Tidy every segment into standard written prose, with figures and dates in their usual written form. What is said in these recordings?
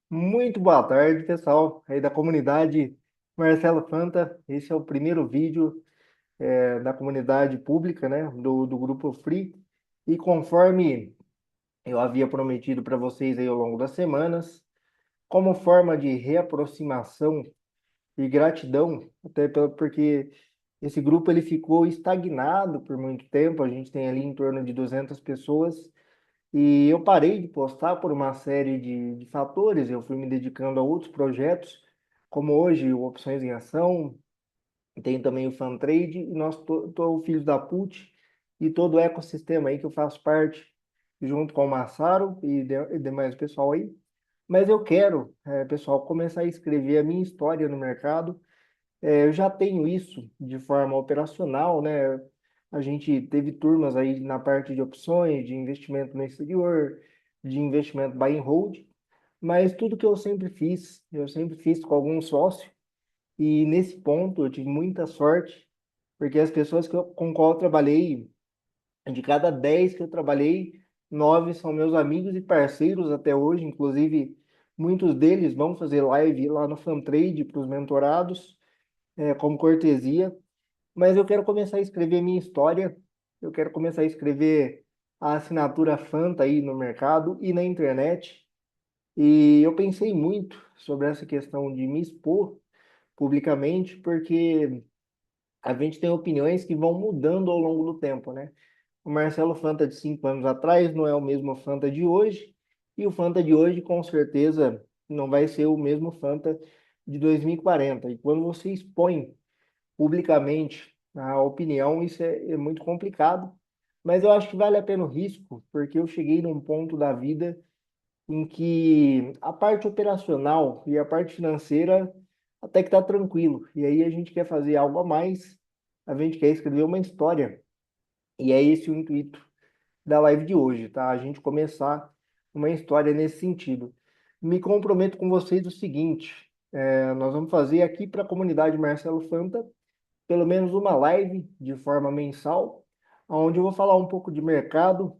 Muito boa tarde, pessoal, aí da comunidade Marcelo Fanta. Esse é o primeiro vídeo da comunidade pública, né, do Grupo Free. E conforme eu havia prometido para vocês aí ao longo das semanas, como forma de reaproximação e gratidão, porque esse grupo ele ficou estagnado por muito tempo. A gente tem ali em torno de 200 pessoas. E eu parei de postar por uma série de fatores, eu fui me dedicando a outros projetos, como hoje o Opções em Ação, tem também o Fantrade, e nós tô filhos da PUT e todo o ecossistema aí que eu faço parte, junto com o Massaro e demais pessoal aí. Mas eu quero, pessoal, começar a escrever a minha história no mercado. Eu já tenho isso de forma operacional, né? A gente teve turmas aí na parte de opções, de investimento no exterior, de investimento buy and hold, mas tudo que eu sempre fiz com algum sócio, e nesse ponto eu tive muita sorte, porque as pessoas com qual eu trabalhei, de cada 10 que eu trabalhei, 9 são meus amigos e parceiros até hoje, inclusive muitos deles vão fazer live lá no Fantrade para os mentorados, como cortesia. Mas eu quero começar a escrever minha história, eu quero começar a escrever a assinatura Fanta aí no mercado e na internet. E eu pensei muito sobre essa questão de me expor publicamente, porque a gente tem opiniões que vão mudando ao longo do tempo, né? O Marcelo Fanta de 5 anos atrás não é o mesmo Fanta de hoje, e o Fanta de hoje com certeza não vai ser o mesmo Fanta de 2040. E quando você expõe publicamente a opinião, isso é muito complicado, mas eu acho que vale a pena o risco, porque eu cheguei num ponto da vida em que a parte operacional e a parte financeira até que está tranquilo, e aí a gente quer fazer algo a mais, a gente quer escrever uma história, e é esse o intuito da live de hoje, tá? A gente começar uma história nesse sentido. Me comprometo com vocês o seguinte, nós vamos fazer aqui para a comunidade Marcelo Fanta pelo menos uma live de forma mensal, onde eu vou falar um pouco de mercado,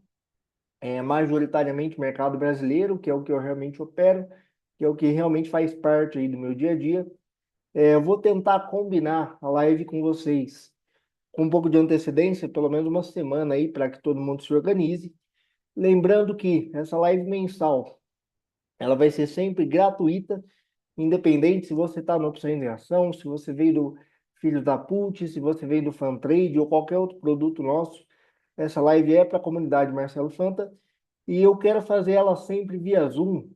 majoritariamente mercado brasileiro, que é o que eu realmente opero, que é o que realmente faz parte aí do meu dia a dia. Eu vou tentar combinar a live com vocês com um pouco de antecedência, pelo menos uma semana aí, para que todo mundo se organize. Lembrando que essa live mensal, ela vai ser sempre gratuita, independente se você está no Opções em Ação, se você veio do Filhos da Put, se você veio do Fantrade ou qualquer outro produto nosso, essa live é para a comunidade Marcelo Fanta e eu quero fazer ela sempre via Zoom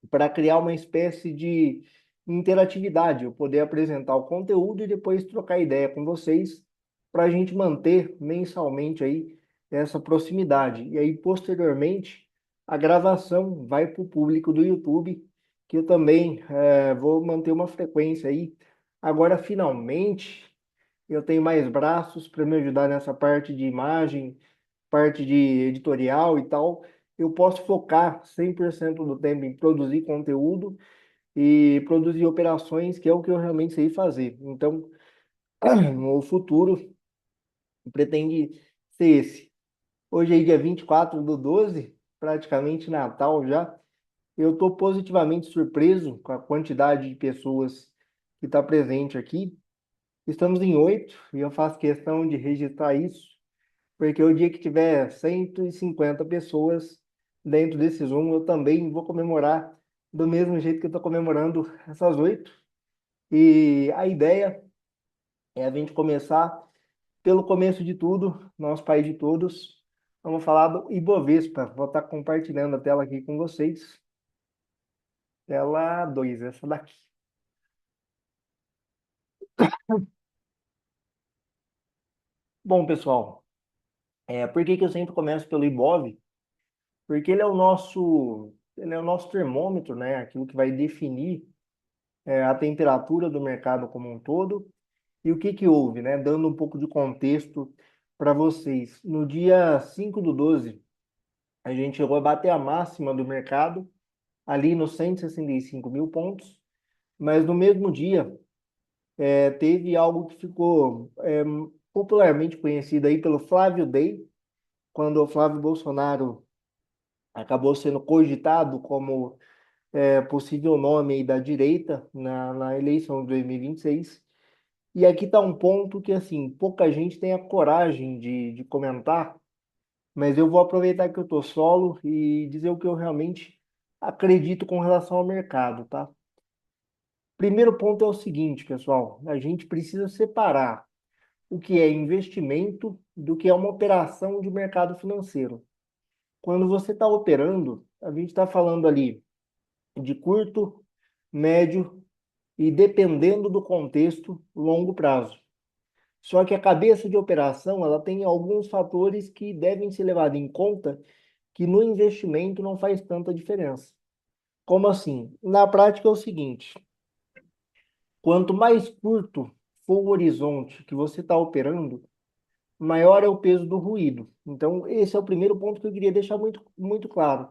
para criar uma espécie de interatividade, eu poder apresentar o conteúdo e depois trocar ideia com vocês para a gente manter mensalmente aí essa proximidade. E aí, posteriormente, a gravação vai para o público do YouTube, que eu também vou manter uma frequência aí. Agora, finalmente, eu tenho mais braços para me ajudar nessa parte de imagem, parte de editorial e tal. Eu posso focar 100% do tempo em produzir conteúdo e produzir operações, que é o que eu realmente sei fazer. Então, o futuro pretende ser esse. Hoje é dia 24/12, praticamente Natal já. Eu estou positivamente surpreso com a quantidade de pessoas que está presente aqui. Estamos em 8 e eu faço questão de registrar isso, porque o dia que tiver 150 pessoas dentro desse Zoom, eu também vou comemorar do mesmo jeito que eu estou comemorando essas 8. E a ideia é a gente começar pelo começo de tudo, nosso país de todos. Vamos falar do Ibovespa. Vou estar compartilhando a tela aqui com vocês. Tela 2, essa daqui. Bom, pessoal, por que que eu sempre começo pelo Ibov? Porque ele é o nosso termômetro, né? Aquilo que vai definir a temperatura do mercado como um todo. E o que que houve, né? Dando um pouco de contexto para vocês. No dia 5/12, a gente chegou a bater a máxima do mercado, ali nos 165 mil pontos, mas no mesmo dia teve algo que ficou popularmente conhecido aí pelo Flávio Day, quando o Flávio Bolsonaro acabou sendo cogitado como possível nome aí da direita na eleição de 2026. E aqui está um ponto que, assim, pouca gente tem a coragem de comentar, mas eu vou aproveitar que eu estou solo e dizer o que eu realmente acredito com relação ao mercado, tá? Primeiro ponto é o seguinte, pessoal, a gente precisa separar o que é investimento do que é uma operação de mercado financeiro. Quando você está operando, a gente está falando ali de curto, médio e, dependendo do contexto, longo prazo. Só que a cabeça de operação, ela tem alguns fatores que devem ser levados em conta que no investimento não faz tanta diferença. Como assim? Na prática é o seguinte, quanto mais curto for o horizonte que você está operando, maior é o peso do ruído. Então, esse é o primeiro ponto que eu queria deixar muito claro.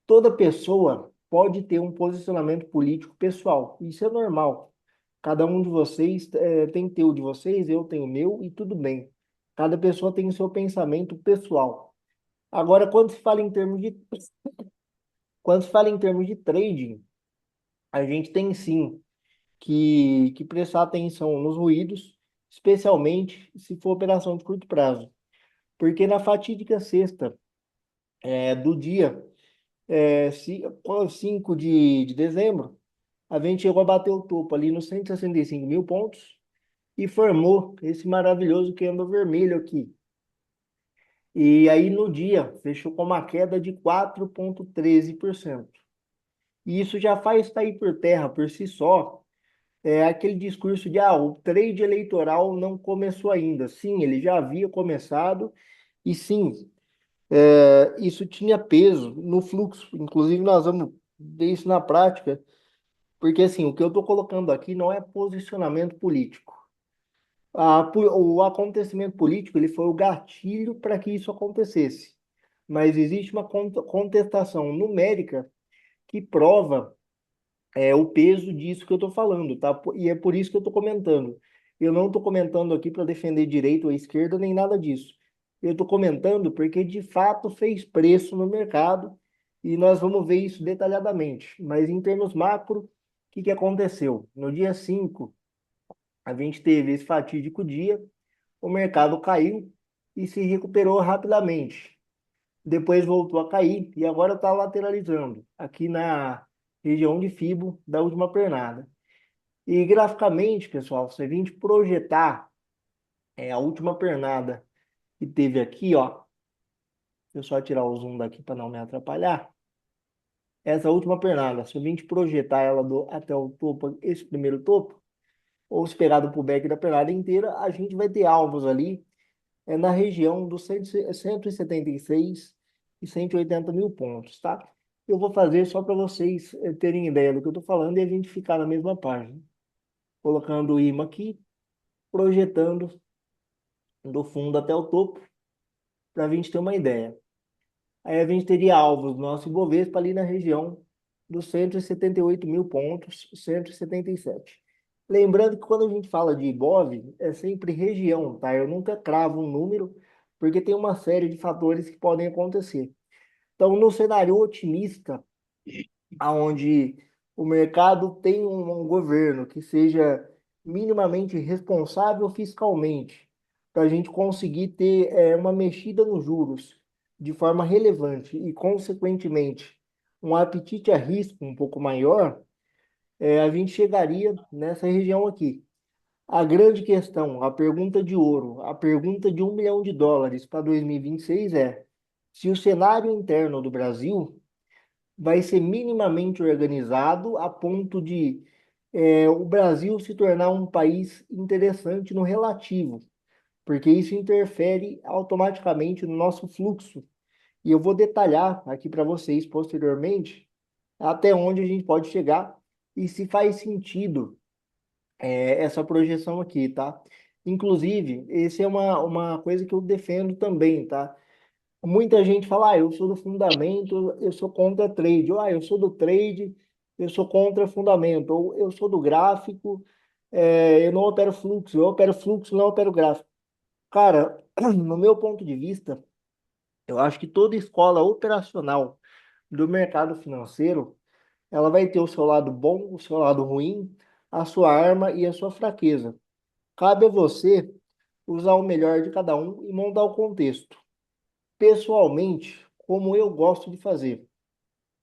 Toda pessoa pode ter um posicionamento político pessoal. Isso é normal. Cada um de vocês tem que ter o de vocês, eu tenho o meu e tudo bem. Cada pessoa tem o seu pensamento pessoal. Agora, quando se fala em termos de trading, a gente tem sim que prestar atenção nos ruídos, especialmente se for operação de curto prazo. Porque na fatídica sexta do dia 5 de dezembro, a gente chegou a bater o topo ali nos 165 mil pontos e formou esse maravilhoso candle vermelho aqui. E aí no dia fechou com uma queda de 4,13%. E isso já faz cair por terra por si só aquele discurso de o trade eleitoral não começou ainda. Sim, ele já havia começado e sim, isso tinha peso no fluxo. Inclusive nós vamos ver isso na prática, porque assim, o que eu estou colocando aqui não é posicionamento político. O acontecimento político ele foi o gatilho para que isso acontecesse. Mas existe uma contestação numérica que prova o peso disso que eu estou falando, tá? E é por isso que eu estou comentando. Eu não estou comentando aqui para defender direita ou esquerda, nem nada disso. Eu estou comentando porque de fato fez preço no mercado e nós vamos ver isso detalhadamente. Mas em termos macro, o que que aconteceu? No dia 5 a gente teve esse fatídico dia, o mercado caiu e se recuperou rapidamente. Depois voltou a cair e agora está lateralizando aqui na região de Fibo da última pernada. E graficamente, pessoal, se a gente projetar a última pernada que teve aqui, ó, deixa eu só tirar o zoom daqui para não me atrapalhar. Essa última pernada, se a gente projetar ela até o topo, esse primeiro topo, ou se pegar do pullback da pernada inteira, a gente vai ter alvos ali na região dos 176 e 180 mil pontos, tá? Eu vou fazer só para vocês terem ideia do que eu estou falando e a gente ficar na mesma página. Colocando o imã aqui, projetando do fundo até o topo, para a gente ter uma ideia. Aí a gente teria alvos do nosso Ibovespa ali na região dos 178 mil pontos, 177. Lembrando que quando a gente fala de Ibov, é sempre região, tá? Eu nunca cravo um número, porque tem uma série de fatores que podem acontecer. Então, no cenário otimista, aonde o mercado tem um governo que seja minimamente responsável fiscalmente, para a gente conseguir ter uma mexida nos juros de forma relevante e, consequentemente, um apetite a risco um pouco maior, a gente chegaria nessa região aqui. A grande questão, a pergunta de ouro, a pergunta de US$ 1 milhão para 2026 é se o cenário interno do Brasil vai ser minimamente organizado a ponto de o Brasil se tornar um país interessante no relativo, porque isso interfere automaticamente no nosso fluxo. E eu vou detalhar aqui para vocês posteriormente até onde a gente pode chegar e se faz sentido essa projeção aqui, tá? Inclusive, esse é uma coisa que eu defendo também, tá? Muita gente fala, eu sou do fundamento, eu sou contra trade. Ou, eu sou do trade, eu sou contra fundamento. Ou eu sou do gráfico, eu não opero fluxo. Eu opero fluxo, não opero gráfico. Cara, no meu ponto de vista, eu acho que toda escola operacional do mercado financeiro, ela vai ter o seu lado bom, o seu lado ruim, a sua arma e a sua fraqueza. Cabe a você usar o melhor de cada um e montar o contexto. Pessoalmente, como eu gosto de fazer,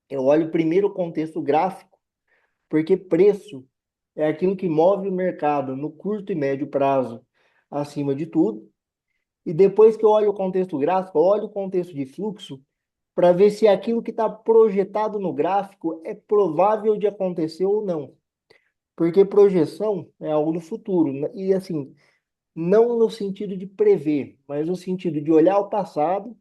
eu olho primeiro o contexto gráfico, porque preço é aquilo que move o mercado no curto e médio prazo, acima de tudo. E depois que eu olho o contexto gráfico, eu olho o contexto de fluxo para ver se aquilo que está projetado no gráfico é provável de acontecer ou não. Porque projeção é algo do futuro, né? E assim, não no sentido de prever, mas no sentido de olhar o passado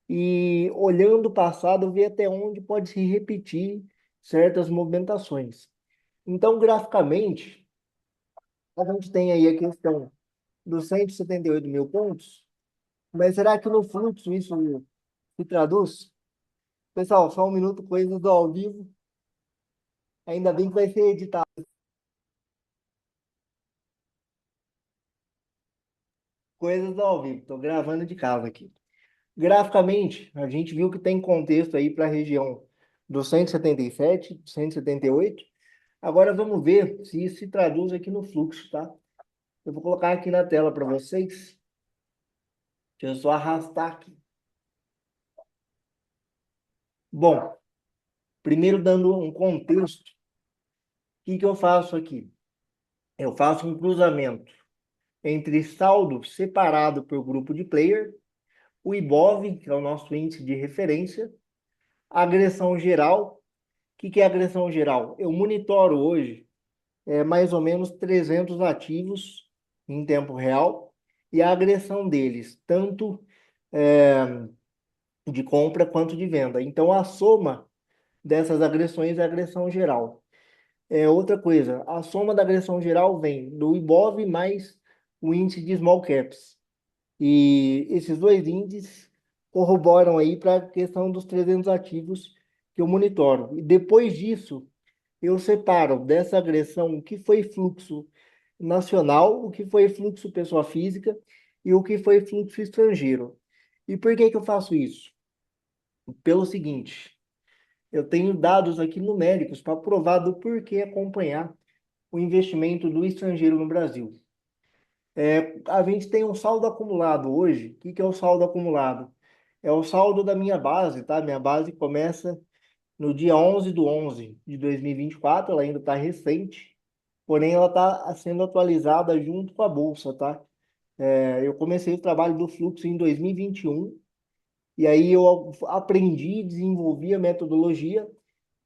e, olhando o passado, ver até onde pode se repetir certas movimentações. Então, graficamente, a gente tem aí a questão dos 178 mil pontos, mas será que no fluxo isso se traduz? Pessoal, só um minuto, coisas do ao vivo. Ainda bem que vai ser editado. Coisas do ao vivo. Estou gravando de casa aqui. Graficamente, a gente viu que tem contexto aí para a região do 177, 178. Agora vamos ver se isso se traduz aqui no fluxo, tá? Eu vou colocar aqui na tela para vocês. Deixa eu só arrastar aqui. Bom, primeiro dando um contexto, o que que eu faço aqui? Eu faço um cruzamento entre saldo separado por grupo de player, o IBOV, que é o nosso índice de referência, a agressão geral. O que que é agressão geral? Eu monitoro hoje mais ou menos 300 ativos em tempo real e a agressão deles, tanto é, de compra quanto de venda. Então, a soma dessas agressões é a agressão geral. Outra coisa, a soma da agressão geral vem do IBOV mais o índice de small caps. E esses dois índices corroboram aí para a questão dos 300 ativos que eu monitoro. E depois disso, eu separo dessa agressão o que foi fluxo nacional, o que foi fluxo pessoa física e o que foi fluxo estrangeiro. E por que que eu faço isso? Pelo seguinte, eu tenho dados aqui numéricos para provar do porquê acompanhar o investimento do estrangeiro no Brasil. A gente tem um saldo acumulado hoje. O que que é o saldo acumulado? É o saldo da minha base, tá? Minha base começa no dia 11/11 de 2024, ela ainda está recente, porém ela está sendo atualizada junto com a bolsa, tá? Eu comecei o trabalho do fluxo em 2021, e aí eu aprendi, desenvolvi a metodologia,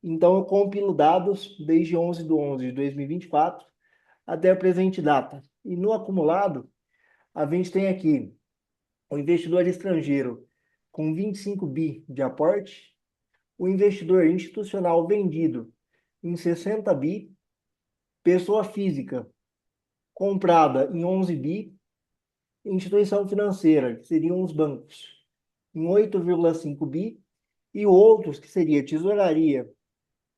então eu compilo dados desde 11/11 de 2024 até a presente data. E no acumulado, a gente tem aqui o investidor estrangeiro com 25 bi de aporte, o investidor institucional vendido em 60 bi, pessoa física comprada em 11 bi, instituição financeira, que seriam os bancos, em 8,5 bi, e outros, que seria tesouraria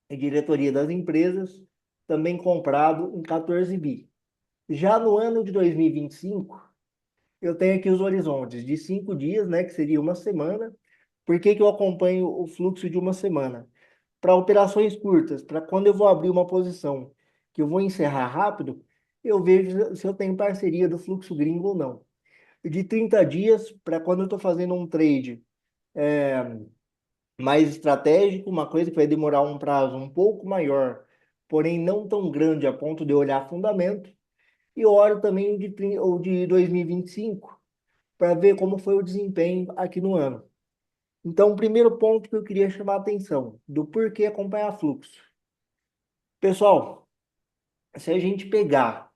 e diretoria das empresas, também comprado em 14 bi. Já no ano de 2025, eu tenho aqui os horizontes de 5 dias, né, que seria uma semana. Por que que eu acompanho o fluxo de uma semana? Para operações curtas, para quando eu vou abrir uma posição que eu vou encerrar rápido, eu vejo se eu tenho parceria do fluxo gringo ou não. De 30 dias, para quando eu estou fazendo um trade mais estratégico, uma coisa que vai demorar um prazo um pouco maior, porém não tão grande a ponto de eu olhar fundamento. E olho também o de 2025 para ver como foi o desempenho aqui no ano. Então, o primeiro ponto que eu queria chamar a atenção, do porquê acompanhar fluxo. Pessoal, se a gente pegar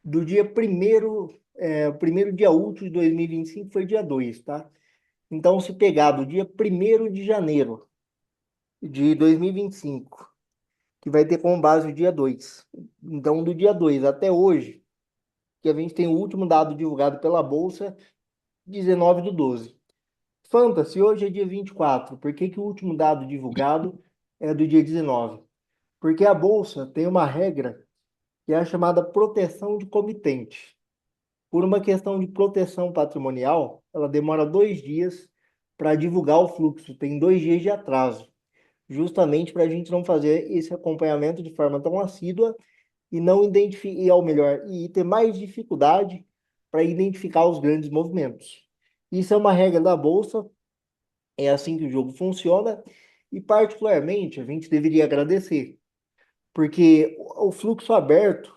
do dia primeiro, o primeiro dia útil de 2025 foi dia 2, tá? Então, se pegar do dia 1º de janeiro de 2025, que vai ter como base o dia 2. Então, do dia 2 até hoje, que a gente tem o último dado divulgado pela Bolsa, 19/12. Fantasy, hoje é dia 24. Por que que o último dado divulgado é do dia 19? Porque a Bolsa tem uma regra que é a chamada proteção de comitente. Por uma questão de proteção patrimonial, ela demora 2 dias para divulgar o fluxo, tem 2 dias de atraso. justamente para a gente não fazer esse acompanhamento de forma tão assídua e não identificar, e ao melhor, e ter mais dificuldade para identificar os grandes movimentos. Isso é uma regra da bolsa, é assim que o jogo funciona, e particularmente a gente deveria agradecer, porque o fluxo aberto,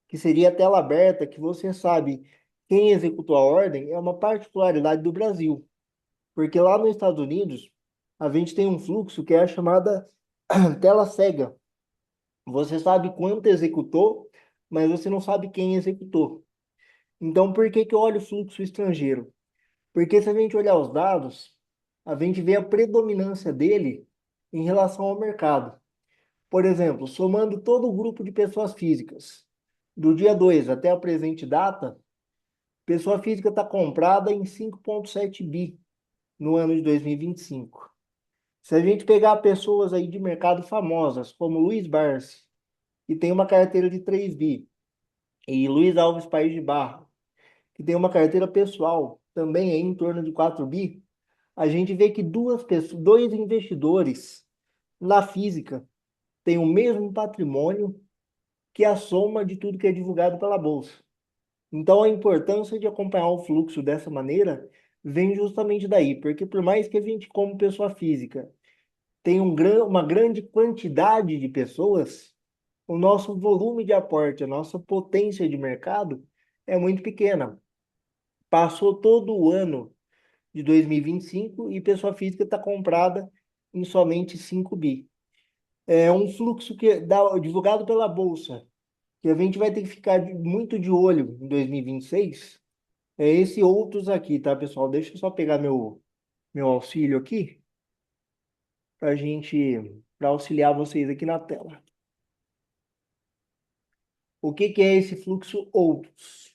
que seria a tela aberta, que você sabe quem executou a ordem, é uma particularidade do Brasil, porque lá nos Estados Unidos a gente tem um fluxo que é a chamada tela cega. Você sabe quanto executou, mas você não sabe quem executou. Então, por que que eu olho o fluxo estrangeiro? Porque se a gente olhar os dados, a gente vê a predominância dele em relação ao mercado. Por exemplo, somando todo o grupo de pessoas físicas, do dia 2 até a presente data, pessoa física está comprada em 5,7 bi no ano de 2025. Se a gente pegar pessoas aí de mercado famosas, como Luiz Barsi, que tem uma carteira de 3 bi, e Luiz Alves Paes de Barro, que tem uma carteira pessoal também aí em torno de 4 bi, a gente vê que duas pessoas, dois investidores na física têm o mesmo patrimônio que a soma de tudo que é divulgado pela bolsa. Então, a importância de acompanhar o fluxo dessa maneira vem justamente daí, porque por mais que a gente, como pessoa física, tenha uma grande quantidade de pessoas, o nosso volume de aporte, a nossa potência de mercado é muito pequena. Passou todo o ano de 2025 e pessoa física está comprada em somente 5 bi. É um fluxo divulgado pela Bolsa, que a gente vai ter que ficar muito de olho em 2026. É esse outros aqui, tá, pessoal? Deixa eu só pegar meu auxílio aqui para para auxiliar vocês aqui na tela. O que que é esse fluxo outros?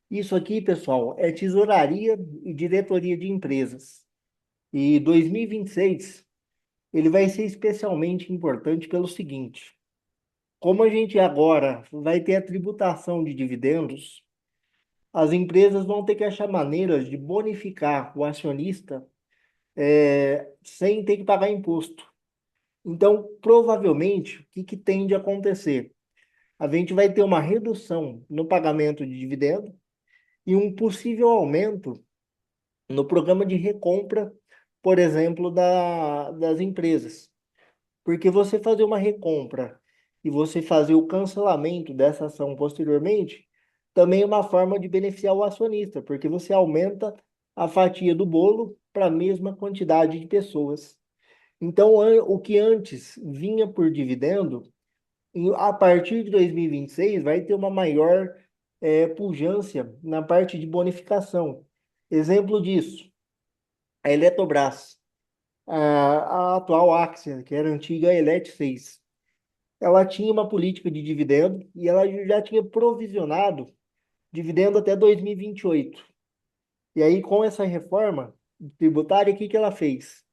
Isso aqui, pessoal, é tesouraria e diretoria de empresas. E 2026 ele vai ser especialmente importante pelo seguinte: como a gente agora vai ter a tributação de dividendos, as empresas vão ter que achar maneiras de bonificar o acionista sem ter que pagar imposto. Então, provavelmente, o que tende a acontecer? A gente vai ter uma redução no pagamento de dividendo e um possível aumento no programa de recompra, por exemplo, das empresas. Porque você fazer uma recompra e você fazer o cancelamento dessa ação posteriormente, também é uma forma de beneficiar o acionista, porque você aumenta a fatia do bolo para a mesma quantidade de pessoas. Então, o que antes vinha por dividendo, a partir de 2026 vai ter uma maior pujança na parte de bonificação. Exemplo disso, a Eletrobras, a atual Axia, que era a antiga Elet 6. Ela tinha uma política de dividendo e ela já tinha provisionado dividendo até 2028. E aí, com essa reforma tributária, o que que ela fez?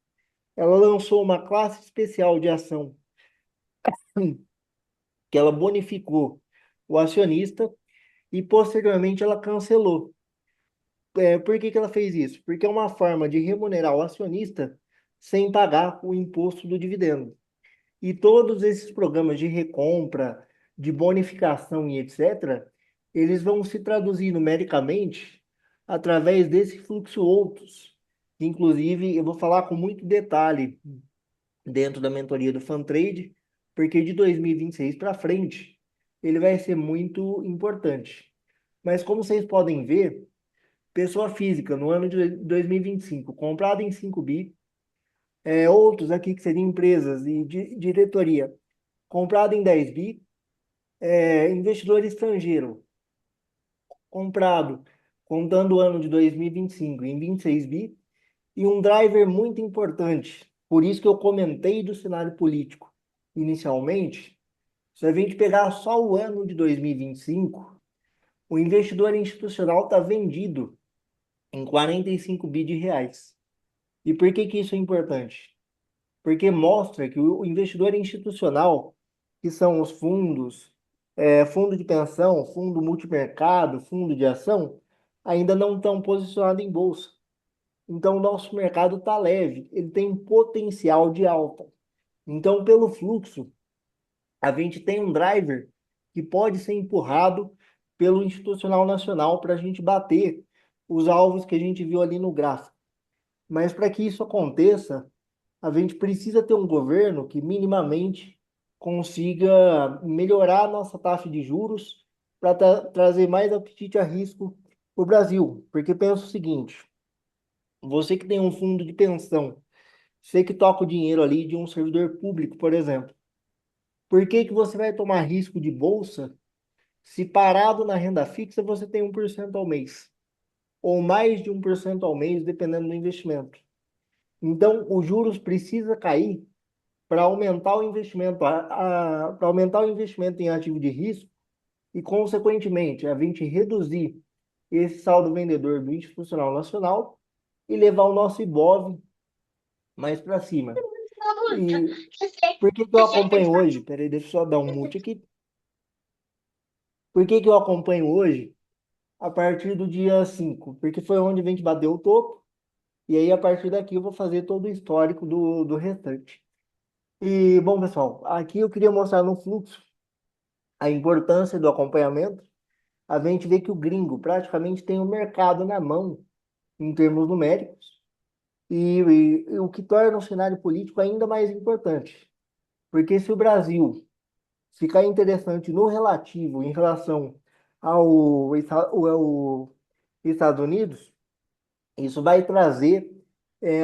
Ela lançou uma classe especial de ação que ela bonificou o acionista e posteriormente ela cancelou. Por que que ela fez isso? Porque é uma forma de remunerar o acionista sem pagar o imposto do dividendo. E todos esses programas de recompra, de bonificação e etc., eles vão se traduzir numericamente através desse fluxo outros. Inclusive, eu vou falar com muito detalhe dentro da mentoria do Fantrade, porque de 2026 para frente ele vai ser muito importante. Mas como vocês podem ver, pessoa física no ano de 2025, comprada em 5 bi, outros aqui que seriam empresas e diretoria comprado em 10 bi, investidor estrangeiro comprado, contando o ano de 2025 em 26 bi, e um driver muito importante, por isso que eu comentei do cenário político inicialmente, se a gente pegar só o ano de 2025, o investidor institucional está vendido em 45 bi de reais. E por que que isso é importante? Porque mostra que o investidor institucional, que são os fundos, fundo de pensão, fundo multimercado, fundo de ação, ainda não estão posicionados em bolsa. Então, o nosso mercado está leve, ele tem potencial de alta. Então, pelo fluxo, a gente tem um driver que pode ser empurrado pelo Institucional Nacional para a gente bater os alvos que a gente viu ali no gráfico. Mas para que isso aconteça, a gente precisa ter um governo que minimamente consiga melhorar a nossa taxa de juros para trazer mais apetite a risco para o Brasil. Porque pensa o seguinte: você que tem um fundo de pensão, você que toca o dinheiro ali de um servidor público, por exemplo, por que que você vai tomar risco de bolsa se parado na renda fixa você tem 1% ao mês? Ou mais de 1% ao mês, dependendo do investimento. Então, os juros precisa cair para aumentar o investimento, para aumentar o investimento em ativo de risco e, consequentemente, a gente reduzir esse saldo vendedor do Institucional Nacional e levar o nosso IBOV mais para cima. E por que que eu acompanho hoje? Peraí, deixa eu só dar um mute aqui. Por que que eu acompanho hoje a partir do dia 5? Porque foi onde a gente bateu o topo, e aí a partir daqui eu vou fazer todo o histórico do restante. E, bom, pessoal, aqui eu queria mostrar no fluxo a importância do acompanhamento. A gente vê que o gringo praticamente tem o mercado na mão em termos numéricos, e o que torna o cenário político ainda mais importante. Porque se o Brasil ficar interessante no relativo em relação ao Estados Unidos, isso vai trazer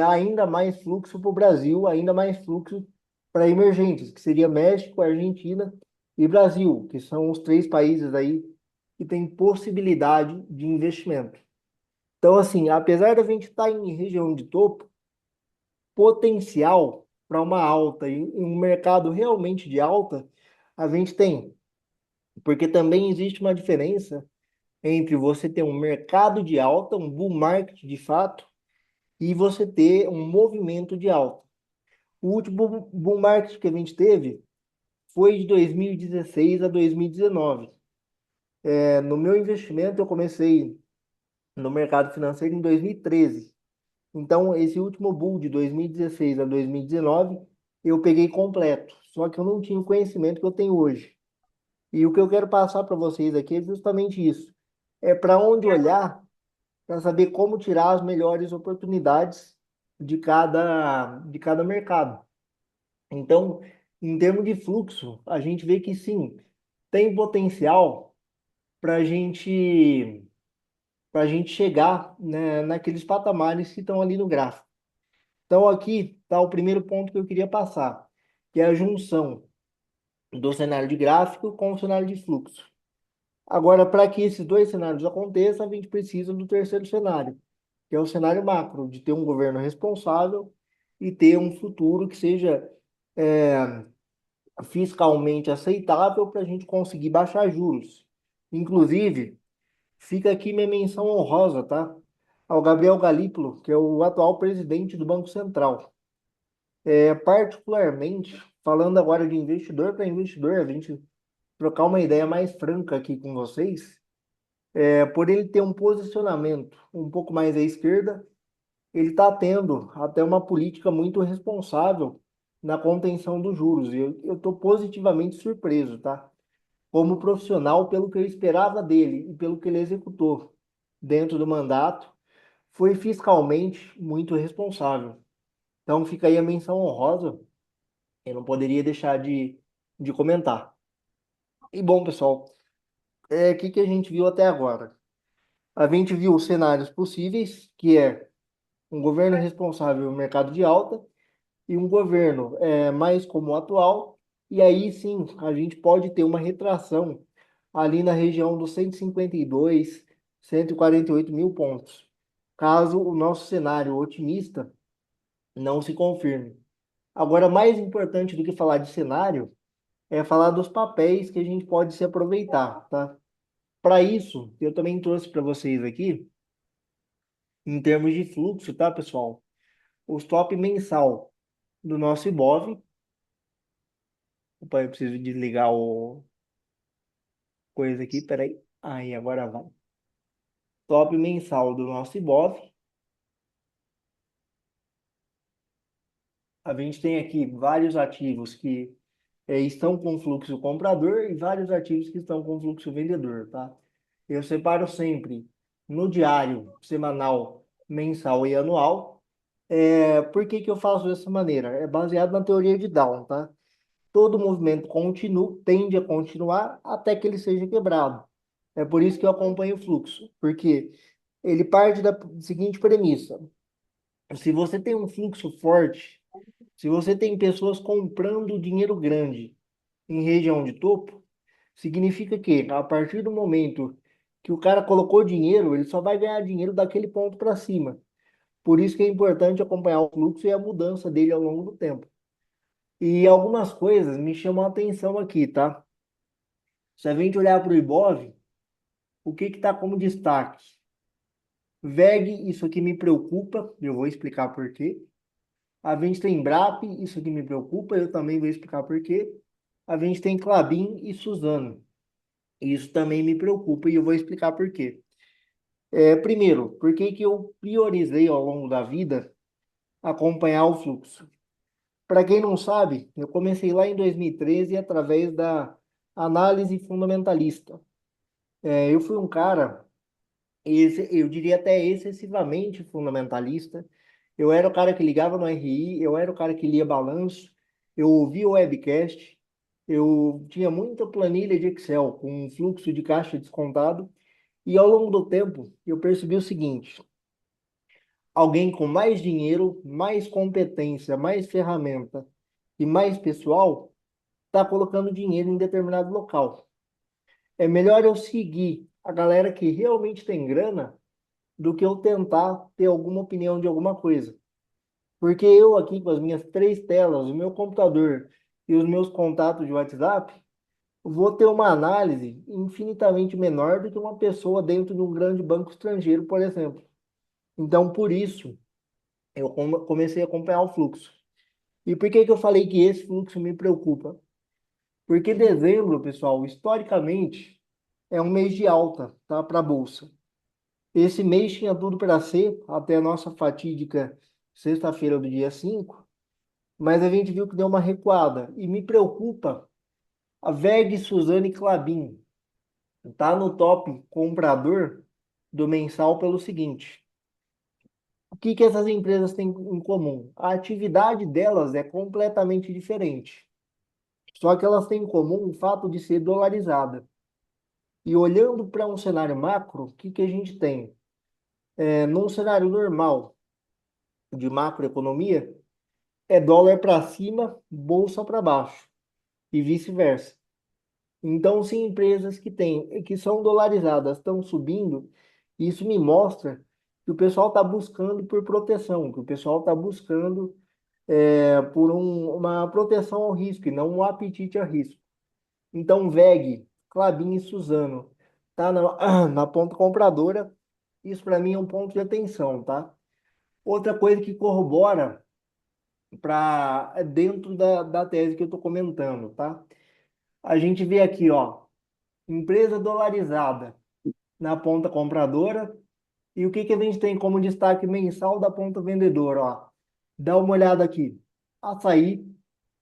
ainda mais fluxo para o Brasil, ainda mais fluxo para emergentes, que seria México, Argentina e Brasil, que são os três países aí que têm possibilidade de investimento. Então, assim, apesar da gente estar em região de topo, potencial para uma alta e um mercado realmente de alta, a gente tem. Porque também existe uma diferença entre você ter um mercado de alta, um bull market de fato, e você ter um movimento de alta. O último bull market que a gente teve foi de 2016 a 2019. No meu investimento, eu comecei no mercado financeiro em 2013. Então, esse último bull de 2016 a 2019, eu peguei completo. Só que eu não tinha o conhecimento que eu tenho hoje. E o que eu quero passar para vocês aqui é justamente isso. É para onde olhar para saber como tirar as melhores oportunidades de cada mercado. Então, em termos de fluxo, a gente vê que sim, tem potencial para a gente chegar, né, naqueles patamares que estão ali no gráfico. Então, aqui está o primeiro ponto que eu queria passar, que é a junção do cenário de gráfico com o cenário de fluxo. Agora, para que esses dois cenários aconteçam, a gente precisa do terceiro cenário, que é o cenário macro, de ter um governo responsável e ter um futuro que seja é, fiscalmente aceitável para a gente conseguir baixar juros. Inclusive, fica aqui minha menção honrosa, tá? Ao Gabriel Galípolo, que é o atual presidente do Banco Central. Particularmente, falando agora de investidor para investidor, a gente trocar uma ideia mais franca aqui com vocês, por ele ter um posicionamento um pouco mais à esquerda, ele está tendo até uma política muito responsável na contenção dos juros. E eu estou positivamente surpreso, tá? Como profissional, pelo que eu esperava dele e pelo que ele executou dentro do mandato, foi fiscalmente muito responsável. Então fica aí a menção honrosa, eu não poderia deixar de comentar. E bom, pessoal, o que que a gente viu até agora? A gente viu os cenários possíveis, que é um governo responsável no mercado de alta e um governo mais como o atual, e aí sim a gente pode ter uma retração ali na região dos 152, 148 mil pontos, caso o nosso cenário otimista não se confirme. Agora, mais importante do que falar de cenário é falar dos papéis que a gente pode se aproveitar, tá? Para isso, eu também trouxe para vocês aqui, em termos de fluxo, tá, pessoal? O stop mensal do nosso IBOV. Opa, eu preciso desligar o coisa aqui, peraí. Aí, agora vai. Top mensal do nosso IBOV. A gente tem aqui vários ativos que estão com fluxo comprador e vários ativos que estão com fluxo vendedor, tá? Eu separo sempre no diário, semanal, mensal e anual. Por que que eu faço dessa maneira? É baseado na teoria de Down, tá? Todo movimento tende a continuar até que ele seja quebrado. É por isso que eu acompanho o fluxo, porque ele parte da seguinte premissa: se você tem um fluxo forte, se você tem pessoas comprando dinheiro grande em região de topo, significa que a partir do momento que o cara colocou dinheiro, ele só vai ganhar dinheiro daquele ponto para cima. Por isso que é importante acompanhar o fluxo e a mudança dele ao longo do tempo. E algumas coisas me chamam a atenção aqui, tá? Se a gente olhar para o Ibov, o que está como destaque? VEG, isso aqui me preocupa, eu vou explicar por quê. A gente tem Embrapa, isso aqui me preocupa, eu também vou explicar por quê. A gente tem Klabin e Suzano, isso também me preocupa e eu vou explicar por quê. Primeiro, por que que eu priorizei ao longo da vida acompanhar o fluxo? Para quem não sabe, eu comecei lá em 2013 através da análise fundamentalista. Eu fui um cara, eu diria até excessivamente fundamentalista. Eu era o cara que ligava no RI, eu era o cara que lia balanço, eu ouvia o webcast, eu tinha muita planilha de Excel com um fluxo de caixa descontado. E ao longo do tempo, eu percebi o seguinte: alguém com mais dinheiro, mais competência, mais ferramenta e mais pessoal está colocando dinheiro em determinado local. É melhor eu seguir a galera que realmente tem grana do que eu tentar ter alguma opinião de alguma coisa. Porque eu aqui com as minhas três telas, o meu computador e os meus contatos de WhatsApp, vou ter uma análise infinitamente menor do que uma pessoa dentro de um grande banco estrangeiro, por exemplo. Então, por isso, eu comecei a acompanhar o fluxo. E por que que eu falei que esse fluxo me preocupa? Porque dezembro, pessoal, historicamente, é um mês de alta, tá, para a bolsa. Esse mês tinha tudo para ser, até a nossa fatídica sexta-feira do dia 5, mas a gente viu que deu uma recuada. E me preocupa a VEG, Suzano e Klabin. Tá no top comprador do mensal pelo seguinte: o que que essas empresas têm em comum? A atividade delas é completamente diferente. Só que elas têm em comum o fato de ser dolarizada. E olhando para um cenário macro, o que que a gente tem? Num cenário normal de macroeconomia, é dólar para cima, bolsa para baixo, e vice-versa. Então, se empresas que são dolarizadas estão subindo, isso me mostra que o pessoal está buscando por proteção, que o pessoal está buscando por uma proteção ao risco e não um apetite a risco. Então, VEG, Klabin e Suzano tá na ponta compradora. Isso para mim é um ponto de atenção, tá? Outra coisa que corrobora para dentro da tese que eu estou comentando, tá? A gente vê aqui, ó, empresa dolarizada na ponta compradora. E o que que a gente tem como destaque mensal da ponta vendedora, ó? Dá uma olhada aqui. Açaí,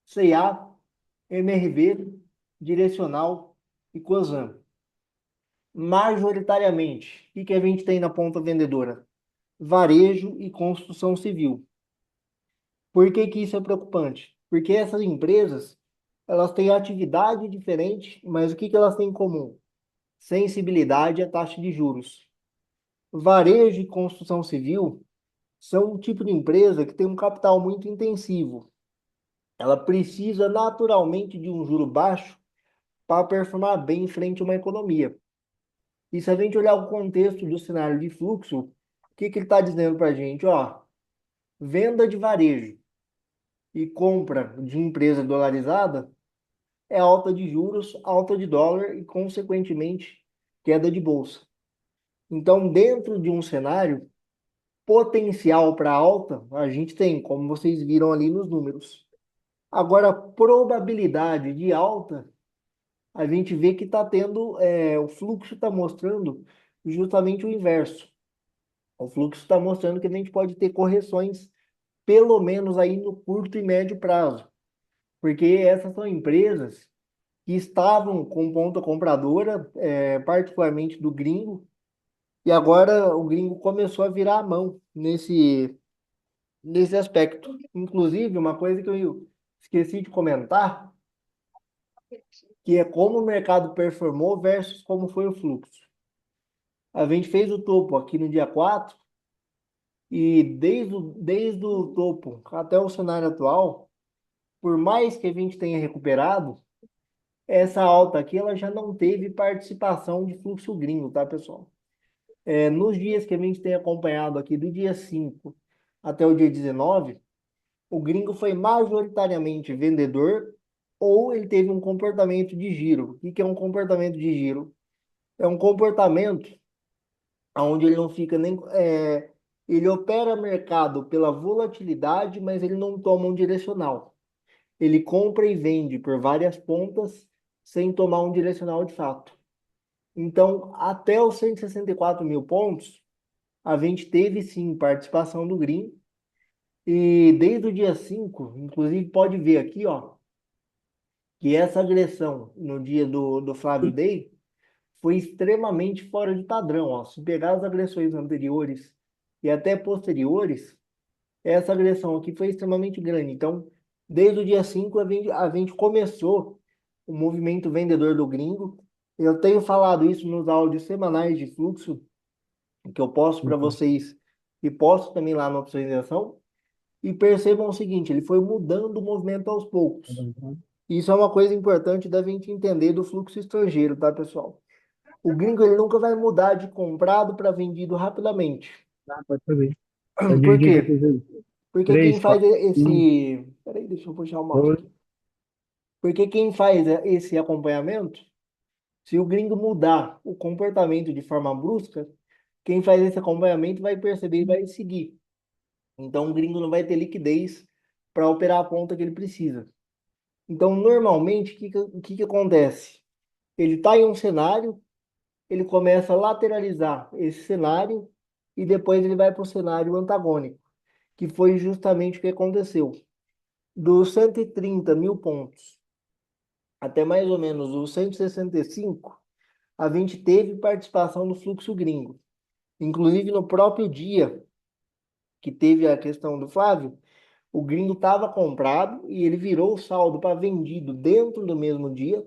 C&A, MRV, Direcional e Cosan. Majoritariamente, o que que a gente tem na ponta vendedora? Varejo e construção civil. Por que que isso é preocupante? Porque essas empresas, elas têm atividade diferente, mas o que que elas têm em comum? Sensibilidade à taxa de juros. Varejo e construção civil são um tipo de empresa que tem um capital muito intensivo. Ela precisa naturalmente de um juro baixo para performar bem em frente a uma economia. E se a gente olhar o contexto do cenário de fluxo, o que que ele está dizendo para a gente? Ó, venda de varejo e compra de empresa dolarizada é alta de juros, alta de dólar e, consequentemente, queda de bolsa. Então, dentro de um cenário potencial para alta, a gente tem, como vocês viram ali nos números. Agora, probabilidade de alta, a gente vê que está tendo, o fluxo está mostrando justamente o inverso. O fluxo está mostrando que a gente pode ter correções pelo menos aí no curto e médio prazo, porque essas são empresas que estavam com ponta compradora, particularmente do gringo, e agora o gringo começou a virar a mão nesse aspecto. Inclusive, uma coisa que eu esqueci de comentar, que é como o mercado performou versus como foi o fluxo. A gente fez o topo aqui no dia 4 e desde o topo até o cenário atual, por mais que a gente tenha recuperado, essa alta aqui ela já não teve participação de fluxo gringo, tá, pessoal? Nos dias que a gente tem acompanhado aqui, do dia 5 até o dia 19, o gringo foi majoritariamente vendedor ou ele teve um comportamento de giro. O que que é um comportamento de giro? É um comportamento onde ele não fica nem. Ele opera mercado pela volatilidade, mas ele não toma um direcional. Ele compra e vende por várias pontas sem tomar um direcional de fato. Então, até os 164 mil pontos, a gente teve sim participação do Green. E desde o dia 5, inclusive pode ver aqui, ó, que essa agressão no dia do Flávio Day foi extremamente fora de padrão, ó. Se pegar as agressões anteriores e até posteriores, essa agressão aqui foi extremamente grande. Então, desde o dia 5 a gente começou o movimento vendedor do gringo. Eu tenho falado isso nos áudios semanais de fluxo, que eu posto para Uhum. vocês e posto também lá na opção de ação. E percebam o seguinte, ele foi mudando o movimento aos poucos. Isso é uma coisa importante da gente entender do fluxo estrangeiro, tá, pessoal? O gringo ele nunca vai mudar de comprado para vendido rapidamente. Ah, pode fazer. Pode Por dividir em quê? quantas vezes? Porque quem Três, faz quatro, cinco, esse. Peraí, deixa eu puxar o mouse dois. aqui. Porque quem faz esse acompanhamento, se o gringo mudar o comportamento de forma brusca, quem faz esse acompanhamento vai perceber e vai seguir. Então o gringo não vai ter liquidez para operar a ponta que ele precisa. Então, normalmente, o que que acontece? Ele está em um cenário, ele começa a lateralizar esse cenário e depois ele vai para o cenário antagônico, que foi justamente o que aconteceu. Dos 130 mil pontos até mais ou menos os 165, a gente teve participação do fluxo gringo. Inclusive, no próprio dia que teve a questão do Flávio, o gringo estava comprado e ele virou o saldo para vendido dentro do mesmo dia.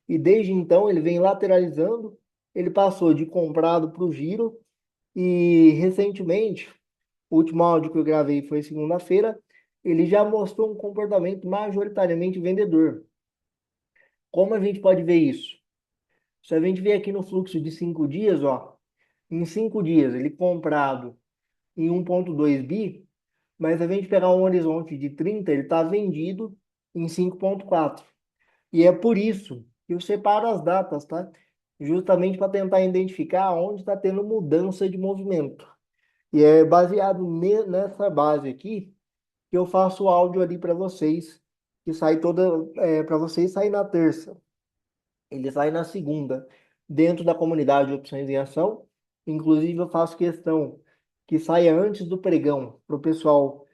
E desde então ele vem lateralizando. Ele passou de comprado para o giro. E recentemente, o último áudio que eu gravei foi segunda-feira. Ele já mostrou um comportamento majoritariamente vendedor. Como a gente pode ver isso? Se a gente ver aqui no fluxo de 5 dias, ó, em 5 dias ele comprado em 1,2 bi, mas a gente pegar um horizonte de 30, ele está vendido em 5,4. E é por isso que eu separo as datas, tá? Justamente para tentar identificar onde está tendo mudança de movimento. E é baseado nessa base aqui que eu faço o áudio ali para vocês, que sai para vocês sair na terça. Ele sai na segunda, dentro da comunidade de Opções em Ação. Inclusive, eu faço questão que saia antes do pregão, para o pessoal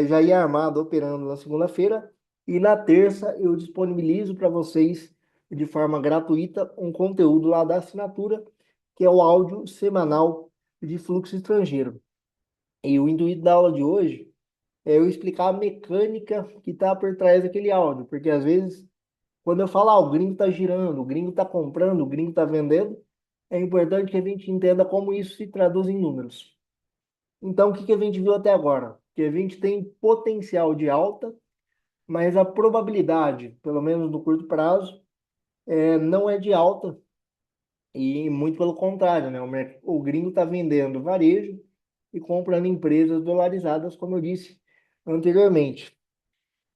já ir armado operando na segunda-feira. E na terça, eu disponibilizo para vocês, de forma gratuita, um conteúdo lá da assinatura, que é o áudio semanal de fluxo estrangeiro. E o intuito da aula de hoje é eu explicar a mecânica que está por trás daquele áudio, porque às vezes quando eu falo, o gringo está girando, o gringo está comprando, o gringo está vendendo, é importante que a gente entenda como isso se traduz em números. Então, o que que a gente viu até agora? Que a gente tem potencial de alta, mas a probabilidade, pelo menos no curto prazo, não é de alta, e muito pelo contrário, né? O gringo está vendendo varejo e comprando empresas dolarizadas, como eu disse anteriormente.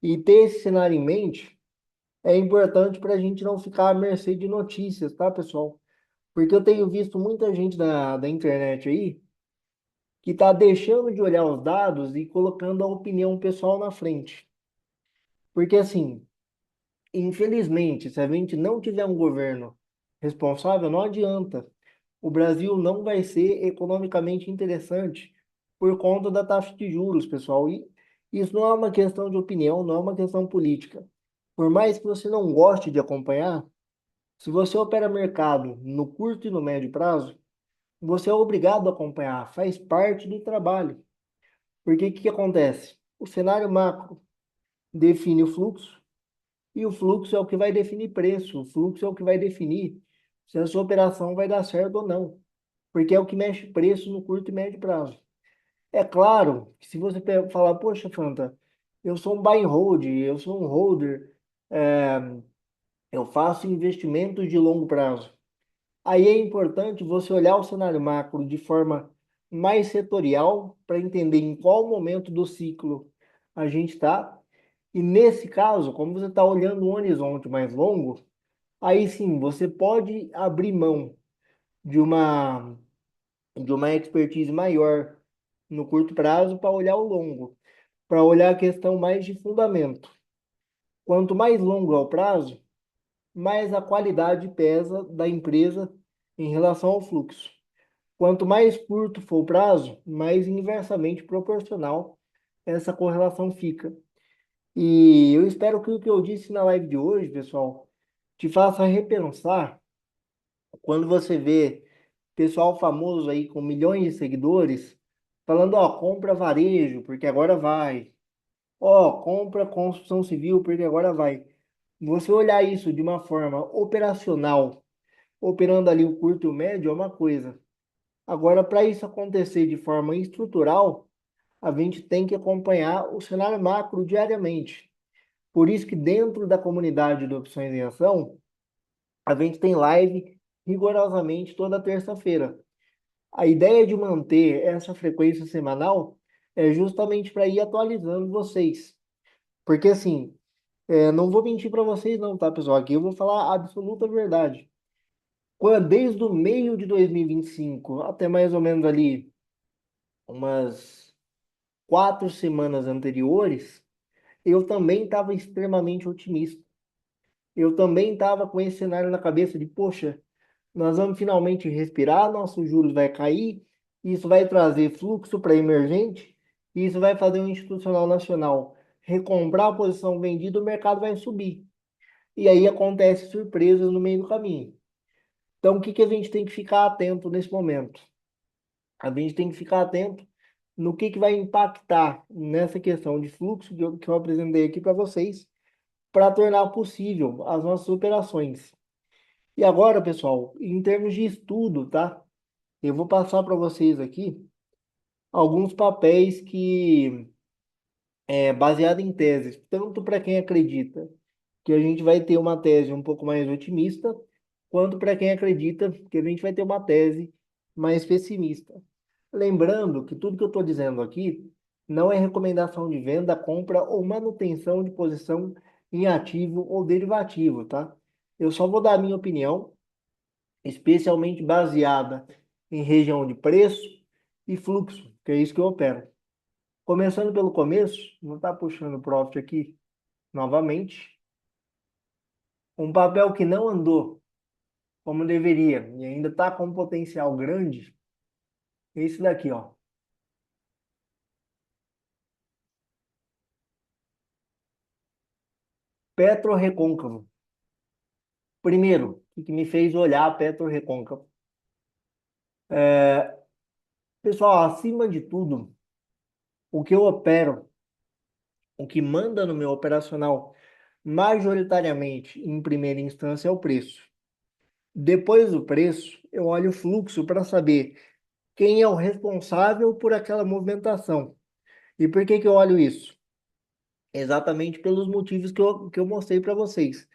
E ter esse cenário em mente é importante para a gente não ficar à mercê de notícias, tá, pessoal? Porque eu tenho visto muita gente da internet aí que está deixando de olhar os dados e colocando a opinião pessoal na frente. Porque, assim, infelizmente, se a gente não tiver um governo responsável, não adianta. O Brasil não vai ser economicamente interessante por conta da taxa de juros, pessoal. Isso não é uma questão de opinião, não é uma questão política. Por mais que você não goste de acompanhar, se você opera mercado no curto e no médio prazo, você é obrigado a acompanhar, faz parte do trabalho. Porque o que que acontece? O cenário macro define o fluxo, e o fluxo é o que vai definir preço, o fluxo é o que vai definir se a sua operação vai dar certo ou não, porque é o que mexe preço no curto e médio prazo. É claro que se você falar, poxa, Fanta, eu sou um buy and hold, eu sou um holder, é, eu faço investimentos de longo prazo. Aí é importante você olhar o cenário macro de forma mais setorial para entender em qual momento do ciclo a gente está. E nesse caso, como você está olhando um horizonte mais longo, aí sim você pode abrir mão de uma expertise maior no curto prazo para olhar o longo, para olhar a questão mais de fundamento. Quanto mais longo é o prazo, mais a qualidade pesa da empresa em relação ao fluxo. Quanto mais curto for o prazo, mais inversamente proporcional essa correlação fica. E eu espero que o que eu disse na live de hoje, pessoal, te faça repensar quando você vê pessoal famoso aí com milhões de seguidores falando, ó, compra varejo, porque agora vai. Ó, compra construção civil, porque agora vai. Você olhar isso de uma forma operacional, operando ali o curto e o médio, é uma coisa. Agora, para isso acontecer de forma estrutural, a gente tem que acompanhar o cenário macro diariamente. Por isso que dentro da comunidade de Opções em Ação, a gente tem live rigorosamente toda terça-feira. A ideia de manter essa frequência semanal é justamente para ir atualizando vocês. Porque assim, não vou mentir para vocês não, tá, pessoal? Aqui eu vou falar a absoluta verdade. Desde o meio de 2025 até mais ou menos ali umas 4 semanas anteriores, eu também estava extremamente otimista. Eu também estava com esse cenário na cabeça de, poxa, nós vamos finalmente respirar, nossos juros vai cair, isso vai trazer fluxo para emergente, e isso vai fazer o institucional nacional recomprar a posição vendida, o mercado vai subir. E aí acontece surpresas no meio do caminho. Então, o que que a gente tem que ficar atento nesse momento? A gente tem que ficar atento no que vai impactar nessa questão de fluxo que eu apresentei aqui para vocês, para tornar possível as nossas operações. E agora, pessoal, em termos de estudo, tá? Eu vou passar para vocês aqui alguns papéis que baseado em teses, tanto para quem acredita que a gente vai ter uma tese um pouco mais otimista, quanto para quem acredita que a gente vai ter uma tese mais pessimista. Lembrando que tudo que eu estou dizendo aqui não é recomendação de venda, compra ou manutenção de posição em ativo ou derivativo, tá? Eu só vou dar a minha opinião, especialmente baseada em região de preço e fluxo, que é isso que eu opero. Começando pelo começo, não está puxando o profit aqui novamente. Um papel que não andou como deveria e ainda está com um potencial grande, é esse daqui, ó. Petro Recôncavo. Primeiro, o que me fez olhar Petro Recôncavo? Pessoal, acima de tudo, o que eu opero, o que manda no meu operacional, majoritariamente, em primeira instância, é o preço. Depois do preço, eu olho o fluxo para saber quem é o responsável por aquela movimentação. E por que que eu olho isso? Exatamente pelos motivos que eu mostrei para vocês.